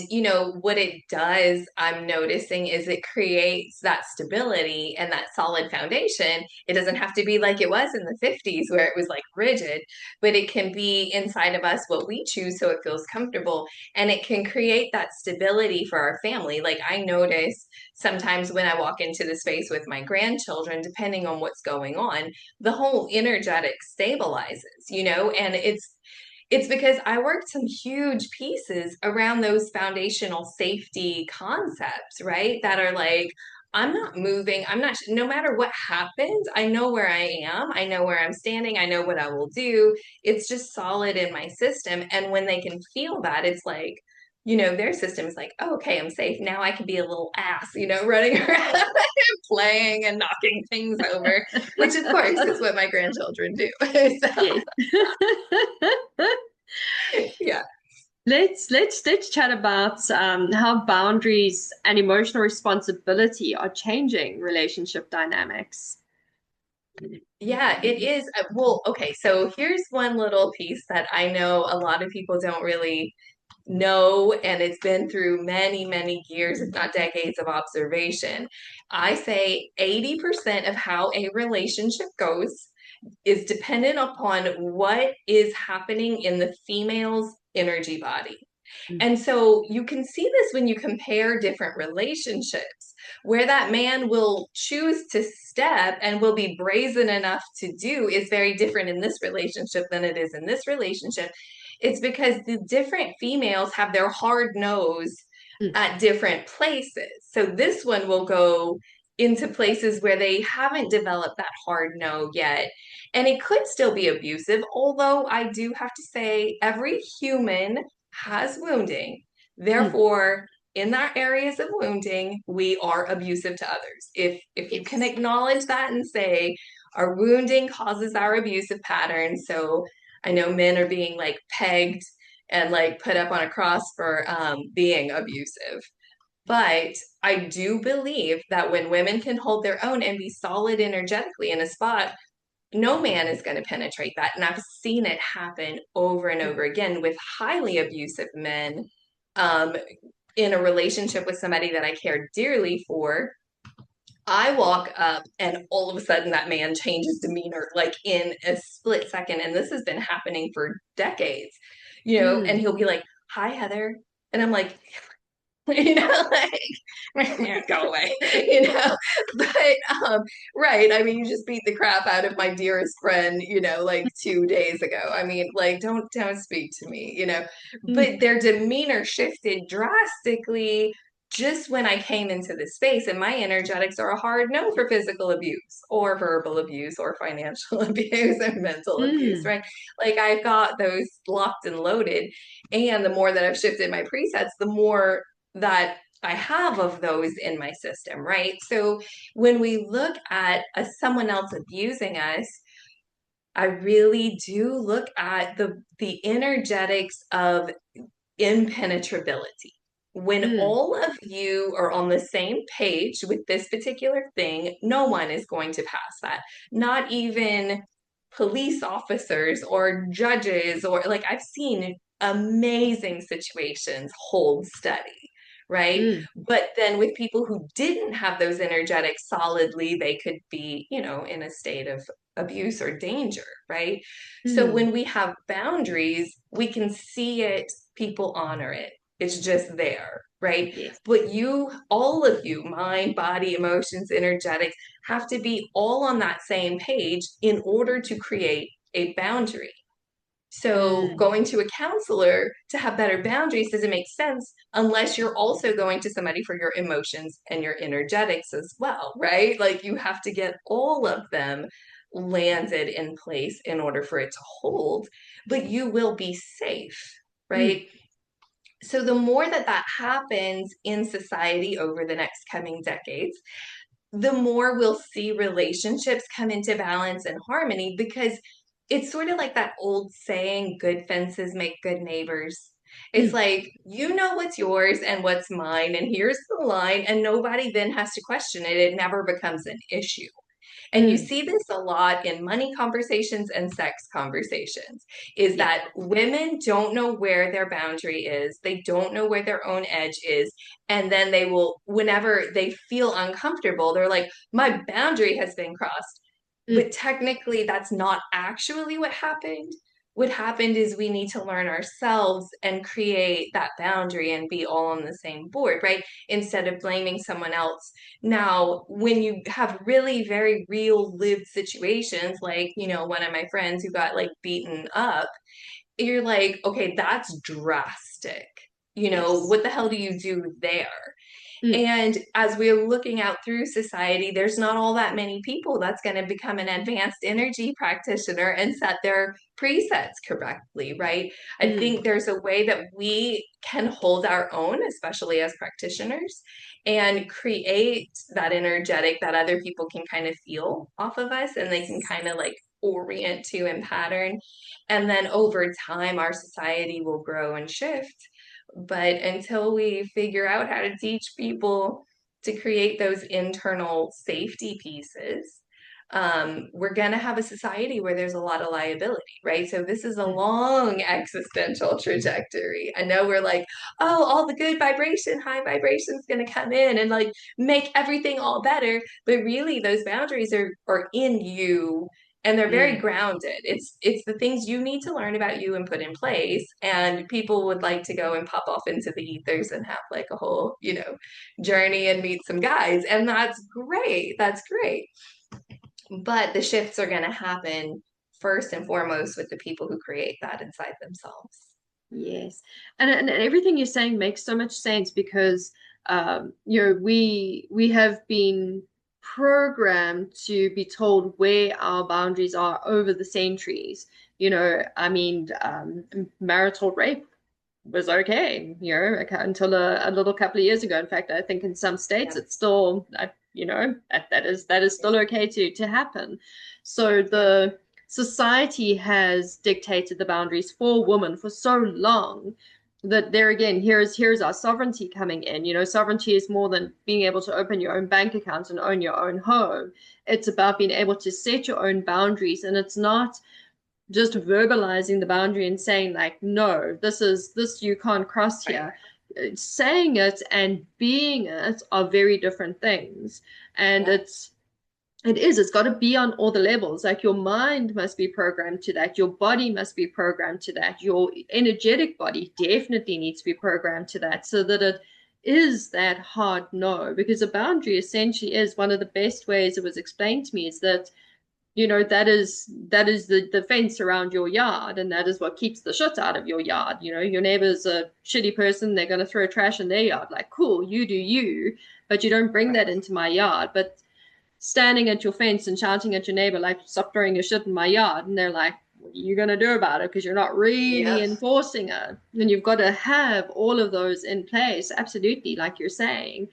what it does, I'm noticing, is it creates that stability and that solid foundation. It doesn't have to be like it was in the 50s where it was like rigid, but it can be inside of us what we choose so it feels comfortable. And it can create that stability for our family. Like I notice sometimes when I walk into the space with my grandchildren, depending on what's going on, the whole energetic stabilizes, and it's because I worked some huge pieces around those foundational safety concepts, right? That are like, I'm not moving. I'm not, no matter what happens, I know where I am. I know where I'm standing. I know what I will do. It's just solid in my system. And when they can feel that, it's like, their system is like, oh, okay, I'm safe. Now I can be a little ass, running around playing and knocking things over, which of course is what my grandchildren do. So, Yes. yeah. Let's chat about how boundaries and emotional responsibility are changing relationship dynamics. Yeah, it is. Well, okay, so here's one little piece that I know a lot of people don't really know, and it's been through many, many years, if not decades of observation. I say 80% of how a relationship goes is dependent upon what is happening in the female's energy body. Mm, And so you can see this when you compare different relationships, where that man will choose to step and will be brazen enough to do is very different in this relationship than it is in this relationship. It's because the different females have their hard nose mm, at different places. So this one will go into places where they haven't developed that hard no yet. And it could still be abusive, although I do have to say, every human has wounding. mm. Therefore, in our areas of wounding, we are abusive to others. If you can Yes. acknowledge that and say our wounding causes our abusive pattern. So I know men are being like pegged and like put up on a cross for being abusive. But I do believe that when women can hold their own and be solid energetically in a spot, no man is going to penetrate that. And I've seen it happen over and over again with highly abusive men um, in a relationship with somebody that I care dearly for. I walk up and all of a sudden that man changes demeanor like in a split second. And this has been happening for decades, and Mm, he'll be like, hi, Heather. And I'm like, you know, like go away, But right, I mean, you just beat the crap out of my dearest friend, like 2 days ago. I mean, like, don't speak to me. mm, But their demeanor shifted drastically just when I came into this space, and my energetics are a hard no for physical abuse or verbal abuse or financial abuse and mental abuse, mm, right? Like I've got those locked and loaded. And the more that I've shifted my presets, the more that I have of those in my system, right? So when we look at someone else abusing us, I really do look at the energetics of impenetrability. When mm, all of you are on the same page with this particular thing, no one is going to pass that. Not even police officers or judges, or like I've seen amazing situations hold steady, right? mm, But then with people who didn't have those energetics solidly, they could be, in a state of abuse or danger, right? So Mm. when we have boundaries, we can see it, people honor it. It's just there, right? Yes. But you, all of you, mind, body, emotions, energetics, have to be all on that same page in order to create a boundary. So Mm. going to a counselor to have better boundaries doesn't make sense unless you're also going to somebody for your emotions and your energetics as well, right? Like you have to get all of them landed in place in order for it to hold, but you will be safe, Mm. right? So the more that that happens in society over the next coming decades, the more we'll see relationships come into balance and harmony, because it's sort of like that old saying, good fences make good neighbors. It's Mm. like, you know what's yours and what's mine, and here's the line, and nobody then has to question it. It never becomes an issue. And you Mm. see this a lot in money conversations and sex conversations, is Yeah. that women don't know where their boundary is. They don't know where their own edge is. And then they will, whenever they feel uncomfortable, they're like, my boundary has been crossed. Mm. But technically, that's not actually what happened. What happened is we need to learn ourselves and create that boundary and be all on the same board, right? Instead of blaming someone else. Now, when you have really very real lived situations, like, one of my friends who got like beaten up, you're like, okay, that's drastic. Yes. What the hell do you do there? Mm. And as we're looking out through society, there's not all that many people that's going to become an advanced energy practitioner and set their presets correctly, right? I Mm. think there's a way that we can hold our own, especially as practitioners, and create that energetic that other people can kind of feel off of us, and they can Yes. kind of like orient to and pattern. And then over time, our society will grow and shift. But until we figure out how to teach people to create those internal safety pieces, we're going to have a society where there's a lot of liability, right? So this is a Mm. long existential trajectory. I know we're like, oh, all the good vibration, high vibration is going to come in and like make everything all better. But really, those boundaries are in you, and they're very Mm. grounded. It's the things you need to learn about you and put in place. And people would like to go and pop off into the ethers and have like a whole, journey and meet some guys. And that's great. That's great. But the shifts are going to happen first and foremost with the people who create that inside themselves. Yes. And everything you're saying makes so much sense because we have been programmed to be told where our boundaries are over the centuries. I mean, marital rape was okay, until a little couple of years ago. In fact, I think in some states Yep. it's still, that is Yep. still okay to happen. So Yep. the society has dictated the boundaries for women for so long that there again, here's our sovereignty coming in. Sovereignty is more than being able to open your own bank account and own your own home. It's about being able to set your own boundaries, and it's not just verbalizing the boundary and saying like, no, this you can't cross Right. here. Saying it and being it are very different things. And Yep. it's got to be on all the levels. Like your mind must be programmed to that, your body must be programmed to that, your energetic body definitely needs to be programmed to that, so that it is that hard no. Because a boundary essentially is, one of the best ways it was explained to me is that that is the fence around your yard, and that is what keeps the shit out of your yard. Your neighbor's a shitty person, they're going to throw trash in their yard. Like, cool, you do you, but you don't bring Right. that into my yard. But standing at your fence and shouting at your neighbor like, stop throwing your shit in my yard, and they're like, what are you going to do about it? Because you're not really Yep. enforcing it. And you've got to have all of those in place, absolutely, like you're saying,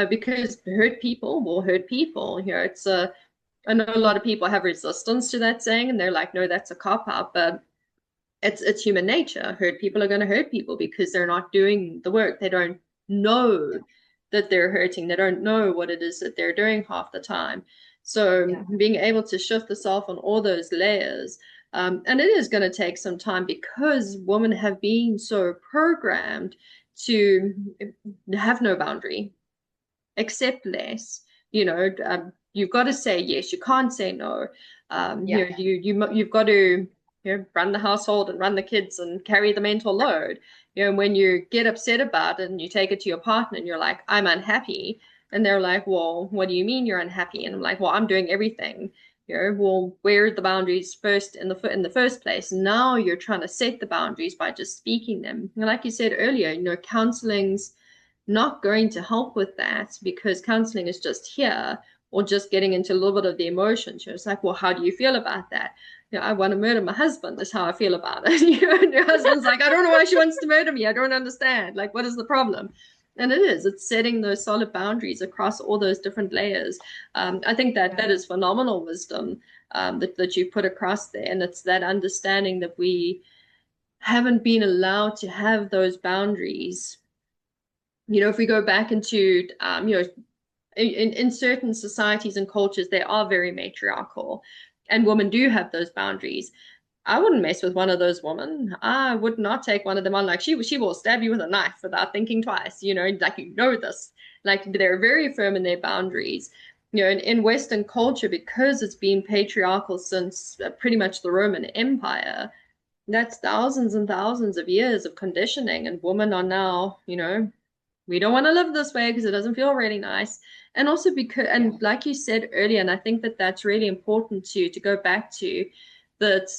because hurt people will hurt people. It's a I know a lot of people have resistance to that saying, and they're like, no, that's a cop out, but it's human nature. Hurt people are going to hurt people because they're not doing the work. They don't know that they're hurting. They don't know what it is that they're doing half the time. So Yeah. being able to shift the self on all those layers, and it is going to take some time because women have been so programmed to have no boundary, accept less. you've got to say yes. You can't say no. Yeah. You've got to run the household and run the kids and carry the mental load. When you get upset about it and you take it to your partner and you're like, I'm unhappy, and they're like, well, what do you mean you're unhappy? And I'm like, well, I'm doing everything. Well, where are the boundaries first in the first place? Now you're trying to set the boundaries by just speaking them. And like you said earlier, counseling's not going to help with that because counseling is just here or just getting into a little bit of the emotions. It's like, well, how do you feel about that? I want to murder my husband. That's how I feel about it. And your husband's like, I don't know why she wants to murder me. I don't understand. Like, what is the problem? And it's setting those solid boundaries across all those different layers. I think that is phenomenal wisdom that you put across there. And it's that understanding that we haven't been allowed to have those boundaries. If we go back into, in certain societies and cultures, they are very matriarchal, and women do have those boundaries. I wouldn't mess with one of those women. I would not take one of them on. Like she will stab you with a knife without thinking twice. Like this. Like they're very firm in their boundaries. In Western culture, because it's been patriarchal since pretty much the Roman Empire, that's thousands and thousands of years of conditioning, and women are now, we don't want to live this way because it doesn't feel really nice. And also because, Yeah. and like you said earlier, and I think that that's really important to go back to, that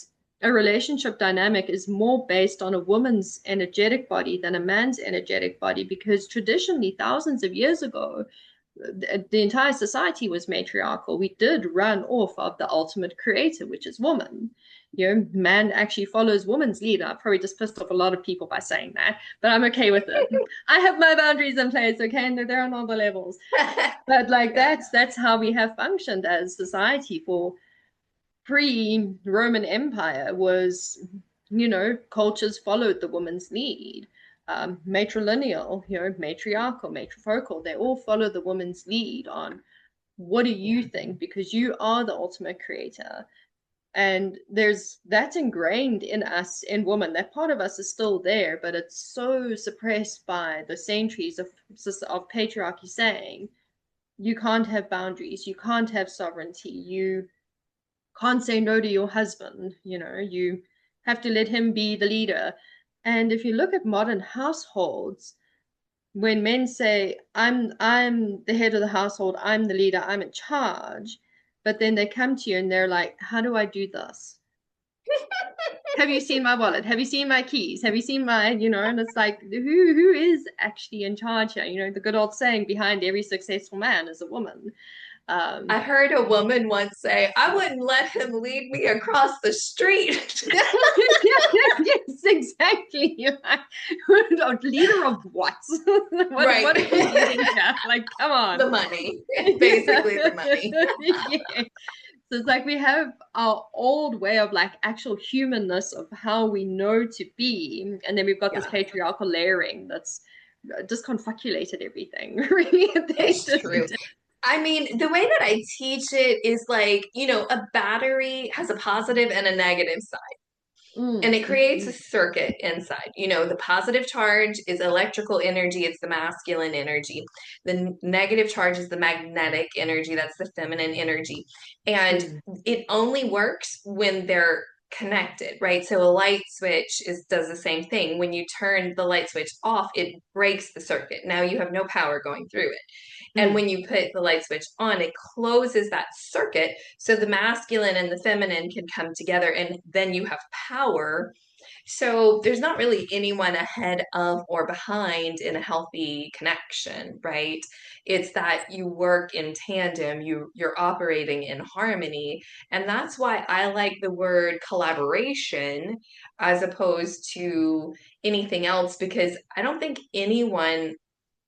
a relationship dynamic is more based on a woman's energetic body than a man's energetic body, because traditionally, thousands of years ago, the entire society was matriarchal. We did run off of the ultimate creator, which is woman. Man actually follows woman's lead. I probably just pissed off a lot of people by saying that, but I'm okay with it. I have my boundaries in place, okay, and they're on all the levels. But like Yeah. that's how we have functioned as society for pre-Roman Empire. Was cultures followed the woman's lead. Matrilineal, matriarchal, matrifocal, they all follow the woman's lead on what do you Yeah. think, because you are the ultimate creator. And that's ingrained in us, in women. That part of us is still there, but it's so suppressed by the centuries of patriarchy saying you can't have boundaries, you can't have sovereignty, you can't say no to your husband, you have to let him be the leader. And if you look at modern households, when men say, I'm the head of the household, I'm the leader, I'm in charge, but then they come to you and they're like, how do I do this? Have you seen my wallet? Have you seen my keys? Have you seen my, and it's like, who is actually in charge here? The good old saying, behind every successful man is a woman. Um, I heard a woman once say, I wouldn't let him lead me across the street. yes, exactly. Leader of what? What are we Right. leading here? Like, come on. The money. Yeah. Basically the money. Yeah. So it's like we have our old way of like actual humanness of how we know to be, and then we've got this Yeah, patriarchal layering that's just confabulated everything. Really, they it's just true. I mean, the way that I teach it is like, a battery has a positive and a negative side. And it creates a mm, circuit inside. The positive charge is electrical energy, it's the masculine energy. The negative charge is the magnetic energy, that's the feminine energy. And mm, it only works when they're connected, right? So a light switch does the same thing. When you turn the light switch off, it breaks the circuit. Now you have no power going through it. And mm. when you put the light switch on, it closes that circuit so the masculine and the feminine can come together and then you have power. So there's not really anyone ahead of or behind in a healthy connection, right? It's that you work in tandem, you're operating in harmony. And that's why I like the word collaboration as opposed to anything else, because I don't think anyone,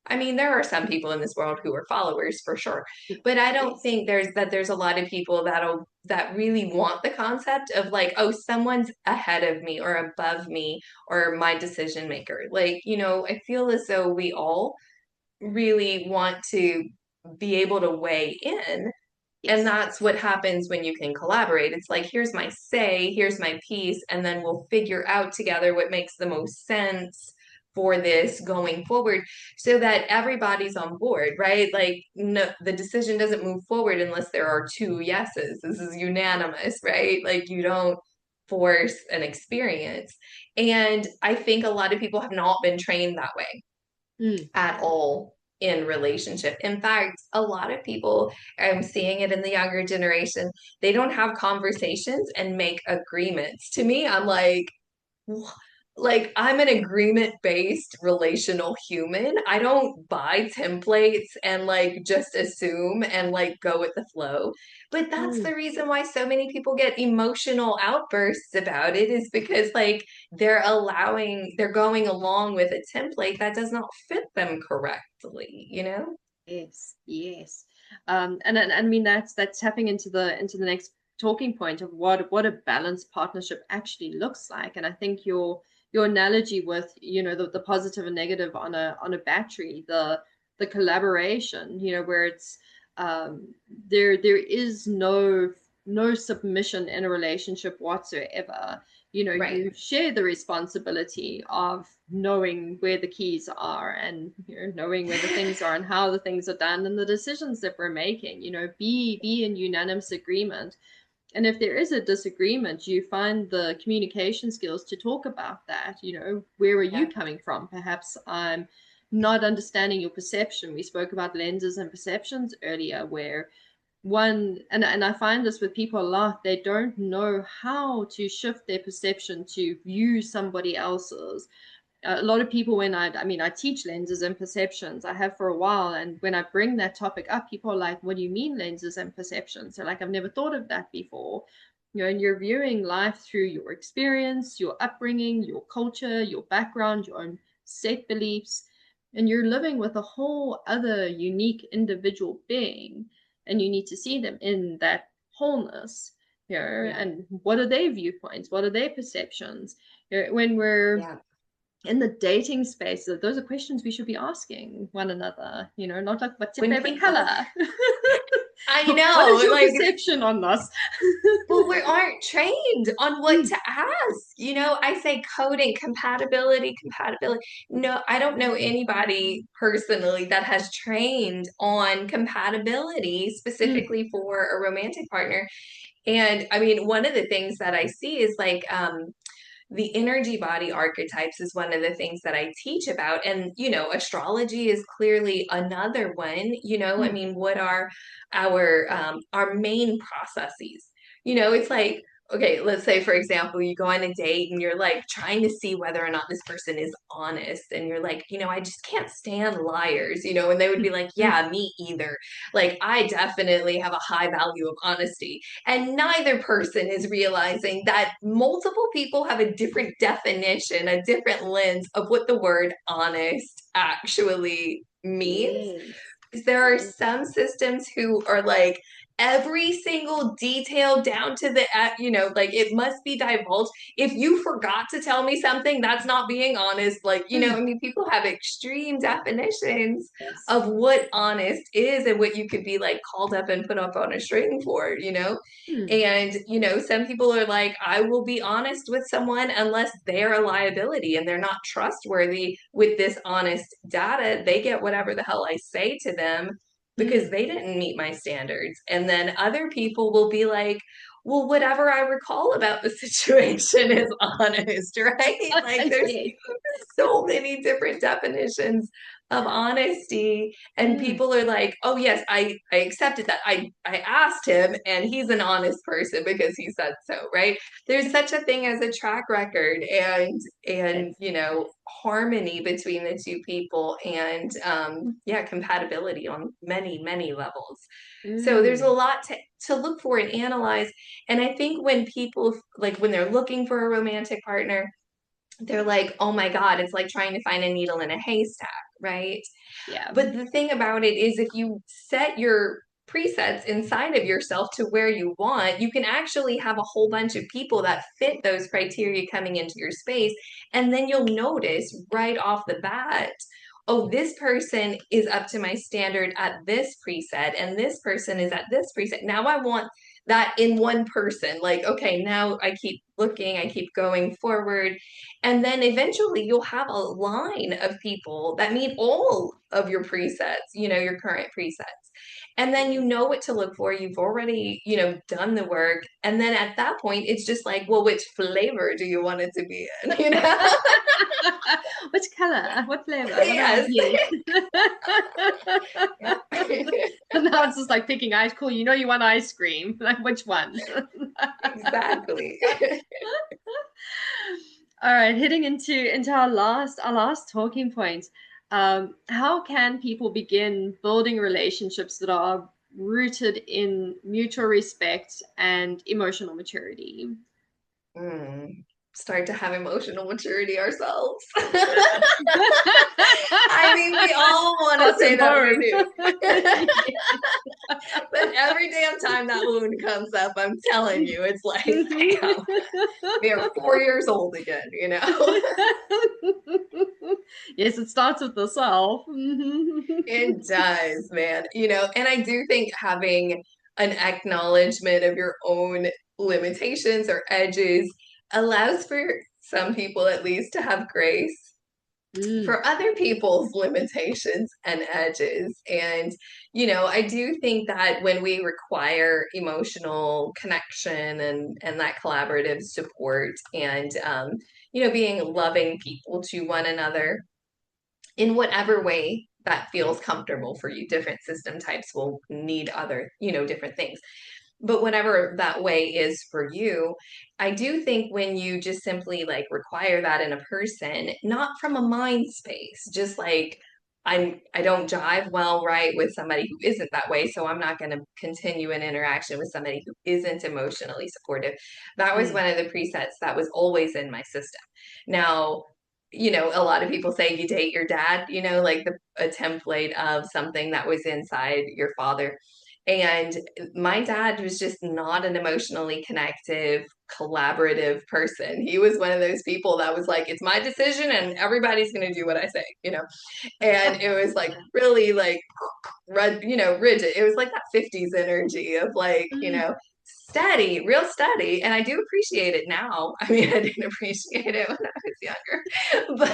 I mean, there are some people in this world who are followers for sure, but I don't Yes. think there's a lot of people that really want the concept of like, oh, someone's ahead of me or above me or my decision maker. Like, I feel as though we all really want to be able to weigh in. And Yes. that's what happens when you can collaborate. It's like, here's my say, here's my piece, and then we'll figure out together what makes the most sense for this going forward so that everybody's on board, right? Like, no, the decision doesn't move forward unless there are two yeses. This is unanimous, right? Like, you don't force an experience. And I think a lot of people have not been trained that way Mm. at all in relationship. In fact, a lot of people, I'm seeing it in the younger generation, they don't have conversations and make agreements. To me, I'm like I'm an agreement based relational human. I don't buy templates and like just assume and like go with the flow. But that's Mm. the reason why so many people get emotional outbursts about it, is because like they're going along with a template that does not fit them correctly, you know? Yes, yes. And I mean that's tapping into the next talking point of what a balanced partnership actually looks like. And I think your analogy with, you know, the positive and negative on a battery, the collaboration, you know, where it's there is no submission in a relationship whatsoever. You know, Right. you share the responsibility of knowing where the keys are, and, you know, knowing where the things are and how the things are done and the decisions that we're making. You know, be in unanimous agreement. And if there is a disagreement, you find the communication skills to talk about that. You know, where are you Yeah. coming from? Perhaps I'm not understanding your perception. We spoke about lenses and perceptions earlier, where one, and I find this with people a lot, they don't know how to shift their perception to view somebody else's. A lot of people, when I mean, I teach lenses and perceptions, I have for a while, and when I bring that topic up, people are like, what do you mean lenses and perceptions? So like, I've never thought of that before. You know, and you're viewing life through your experience, your upbringing, your culture, your background, your own set beliefs, and you're living with a whole other unique individual being, and you need to see them in that wholeness. You know, Yeah. and what are their viewpoints, what are their perceptions? You know, when we're Yeah. in the dating space, those are questions we should be asking one another. You know, not like, what's your When favorite people, color? I What is know, your like, perception on this? well, we aren't trained on what Mm, to ask. You know, I say coding, compatibility, compatibility. No, I don't know anybody personally that has trained on compatibility mm, specifically for a romantic partner. And I mean, one of the things that I see is like, the energy body archetypes is one of the things that I teach about. And, you know, astrology is clearly another one. You know, I mm, mean, what are our main processes? You know, it's like, okay, let's say for example, you go on a date and you're like trying to see whether or not this person is honest, and you're like, you know, I just can't stand liars, you know, and they would be mm, like, mm. yeah, me either. Like, I definitely have a high value of honesty. And neither person is realizing that multiple people have a different definition, a different lens of what the word honest actually means. Yes, There are yes. some systems who are like every single detail down to the you know, like it must be divulged. If you forgot to tell me something, that's not being honest. Like, you know, Mm, I mean, people have extreme definitions yes. of what honest is and what you could be like called up and put up on a string for, you know. Mm, And, you know, some people are like, I will be honest with someone unless they're a liability and they're not trustworthy with this honest data. They get whatever the hell I say to them because mm. they didn't meet my standards. And then other people will be like, well, whatever I recall about the situation is honest, right? Like, there's Yes. so many different definitions of honesty, and Mm, people are like, oh yes, I accepted that. I asked him and he's an honest person because he said so, right? There's such a thing as a track record, and yes. you know, harmony between the two people, and yeah, compatibility on many levels. So there's a Mm, lot to look for and analyze. And I think when people, like when they're looking for a romantic partner, they're like, oh my God, it's like trying to find a needle in a haystack, right? yeah. But the thing about it is, if you set your presets inside of yourself to where you want, you can actually have a whole bunch of people that fit those criteria coming into your space. And then you'll notice right off the bat oh, this person is up to my standard at this preset, and this person is at this preset. Now I want that in one person. Like, okay, now I keep looking, I keep going forward. And then eventually you'll have a line of people that meet all of your presets, your current presets. And then you know what to look for. You've already, done the work. And then at that point, it's just like, well, which flavor do you want it to be in? Which color? What flavor? What do I Yes. use? Yeah. And now it's just like picking ice. Cool, you want ice cream. Like which one? Exactly. All right, hitting into our last talking point. How can people begin building relationships that are rooted in mutual respect and emotional maturity? Mm. Start to have emotional maturity ourselves. I mean, we all want to That's say a that we both. do. But every damn time that wound comes up, I'm telling you, it's like, bam, we are 4 years old again, Yes, it starts with the self. It does, man. And I do think having an acknowledgement of your own limitations or edges allows for some people at least to have grace Mm, for other people's limitations and edges. And, I do think that when we require emotional connection and that collaborative support and, being loving people to one another in whatever way that feels comfortable for you, different system types will need other, different things. But whatever that way is for you, I do think when you just simply like require that in a person, not from a mind space, just like I don't jive well right with somebody who isn't that way, so I'm not going to continue an interaction with somebody who isn't emotionally supportive. That was mm, one of the presets that was always in my system. Now, a lot of people say you date your dad, like a template of something that was inside your father. And my dad was just not an emotionally connective, collaborative person. He was one of those people that was like, it's my decision and everybody's going to do what I say. And it was like really like rigid. It was like that 50s energy of like, mm. steady, real steady. And I do appreciate it now. I mean, I didn't appreciate it when I was younger, but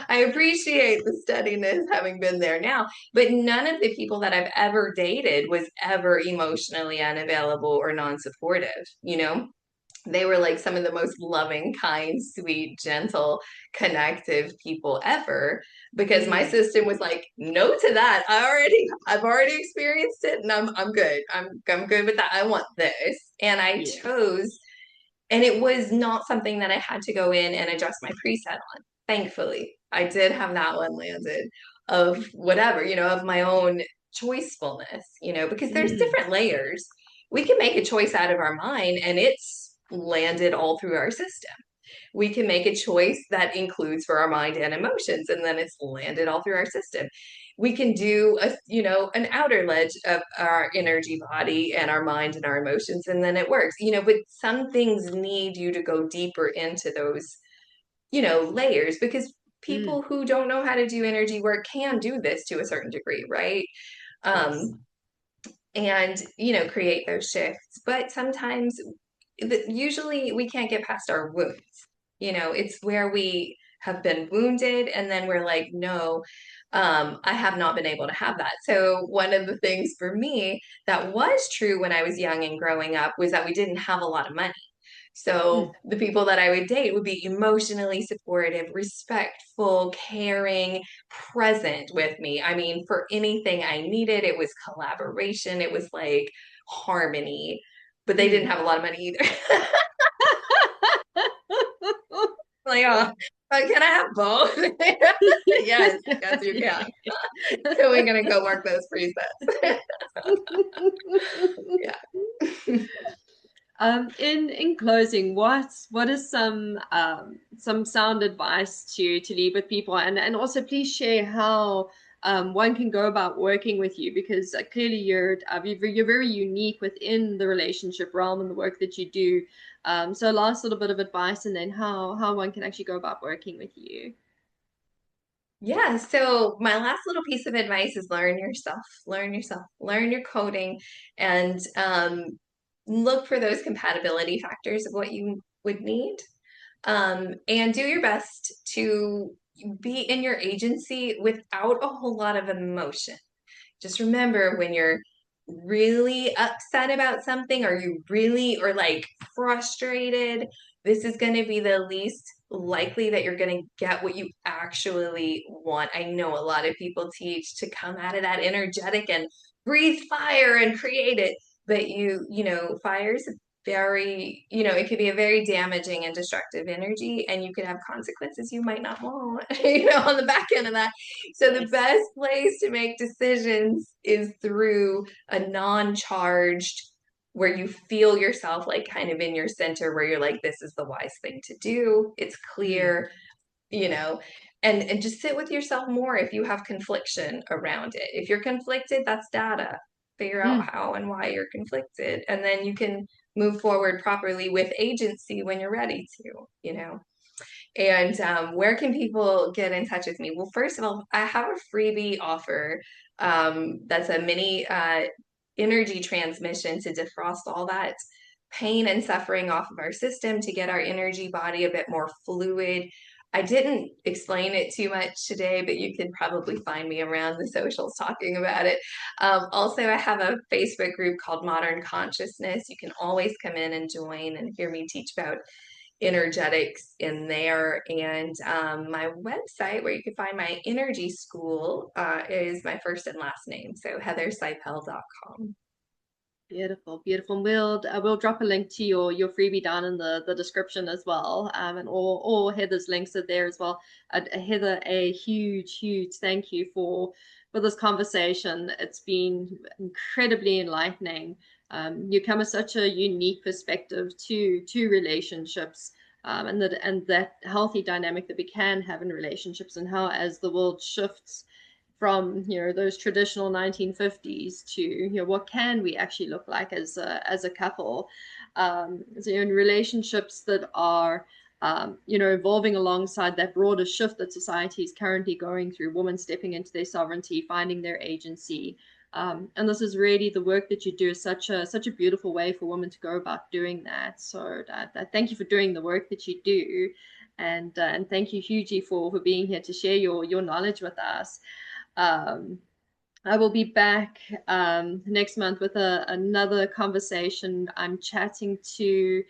I appreciate the steadiness having been there now. But none of the people that I've ever dated was ever emotionally unavailable or non-supportive. They were like some of the most loving, kind, sweet, gentle, connective people ever because my Mm, system was like, no to that. I've already experienced it and I'm good. I'm good with that. I want this. And I yes. chose, and it was not something that I had to go in and adjust my preset on. Thankfully, I did have that one landed of whatever, of my own choicefulness, because there's Mm, different layers. We can make a choice out of our mind and it's landed all through our system. We can make a choice that includes for our mind and emotions, and then it's landed all through our system. We can do an outer ledge of our energy body and our mind and our emotions, and then it works. But some things need you to go deeper into those, layers because mm, people who don't know how to do energy work can do this to a certain degree, right? yes. Um, and create those shifts. But sometimes usually we can't get past our wounds. It's where we have been wounded and then we're like, no, I have not been able to have that. So one of the things for me that was true when I was young and growing up was that we didn't have a lot of money. Mm, So the people that I would date would be emotionally supportive, respectful, caring, present with me. I mean, for anything I needed, it was collaboration, it was like harmony, but they didn't mm. have a lot of money either. Like, oh, can I have both? Yes, yes, you can. So we're gonna go work those presets. Yeah. In closing, what is some sound advice to leave with people, and also please share how one can go about working with you because clearly you're very unique within the relationship realm and the work that you do. So last little bit of advice, and then how one can actually go about working with you. Yeah, so my last little piece of advice is learn your coding, and look for those compatibility factors of what you would need. And do your best to be in your agency without a whole lot of emotion. Just remember when you're really upset about something, or you really or like frustrated, this is going to be the least likely that you're going to get what you actually want. I know a lot of people teach to come out of that energetic and breathe fire and create it, but fire's very, it could be a very damaging and destructive energy, and you could have consequences you might not want, on the back end of that. So the Yes. best place to make decisions is through a non-charged, where you feel yourself like kind of in your center, where you're like, this is the wise thing to do. It's Mm, clear, you know, and just sit with yourself more if you have confliction around it. If you're conflicted, that's data. Figure out mm, how and why you're conflicted, and then you can move forward properly with agency when you're ready to. And where can people get in touch with me? Well, first of all, I have a freebie offer, that's a mini energy transmission to defrost all that pain and suffering off of our system, to get our energy body a bit more fluid. I didn't explain it too much today, but you can probably find me around the socials talking about it. Also, I have a Facebook group called Modern Consciousness. You can always come in and join and hear me teach about energetics in there. And my website, where you can find my energy school, is my first and last name. So heathercypel.com. beautiful, beautiful. We'll drop a link to your freebie down in the description as well. And all Heather's links are there as well. Heather, a huge, huge thank you for this conversation. It's been incredibly enlightening. You come with such a unique perspective to relationships. And that healthy dynamic that we can have in relationships, and how as the world shifts from those traditional 1950s to what can we actually look like as a couple, so in relationships that are evolving alongside that broader shift that society is currently going through, women stepping into their sovereignty, finding their agency. And this is really the work that you do, is such a beautiful way for women to go about doing that. So thank you for doing the work that you do, and thank you hugely for being here to share your knowledge with us. um, I will be back next month with another conversation. I'm chatting to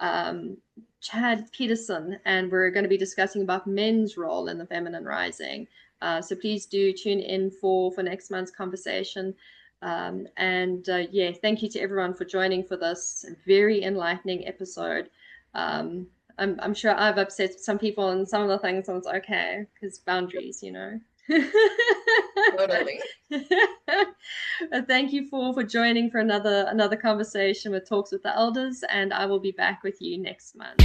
um, Chad Peterson, and we're going to be discussing about men's role in the feminine rising. So please do tune in for next month's conversation. And yeah, thank you to everyone for joining for this very enlightening episode. Um, I'm sure I've upset some people, and some of the things I was okay because boundaries. Totally. Thank you for joining for another conversation with Talks with the Elders, and I will be back with you next month.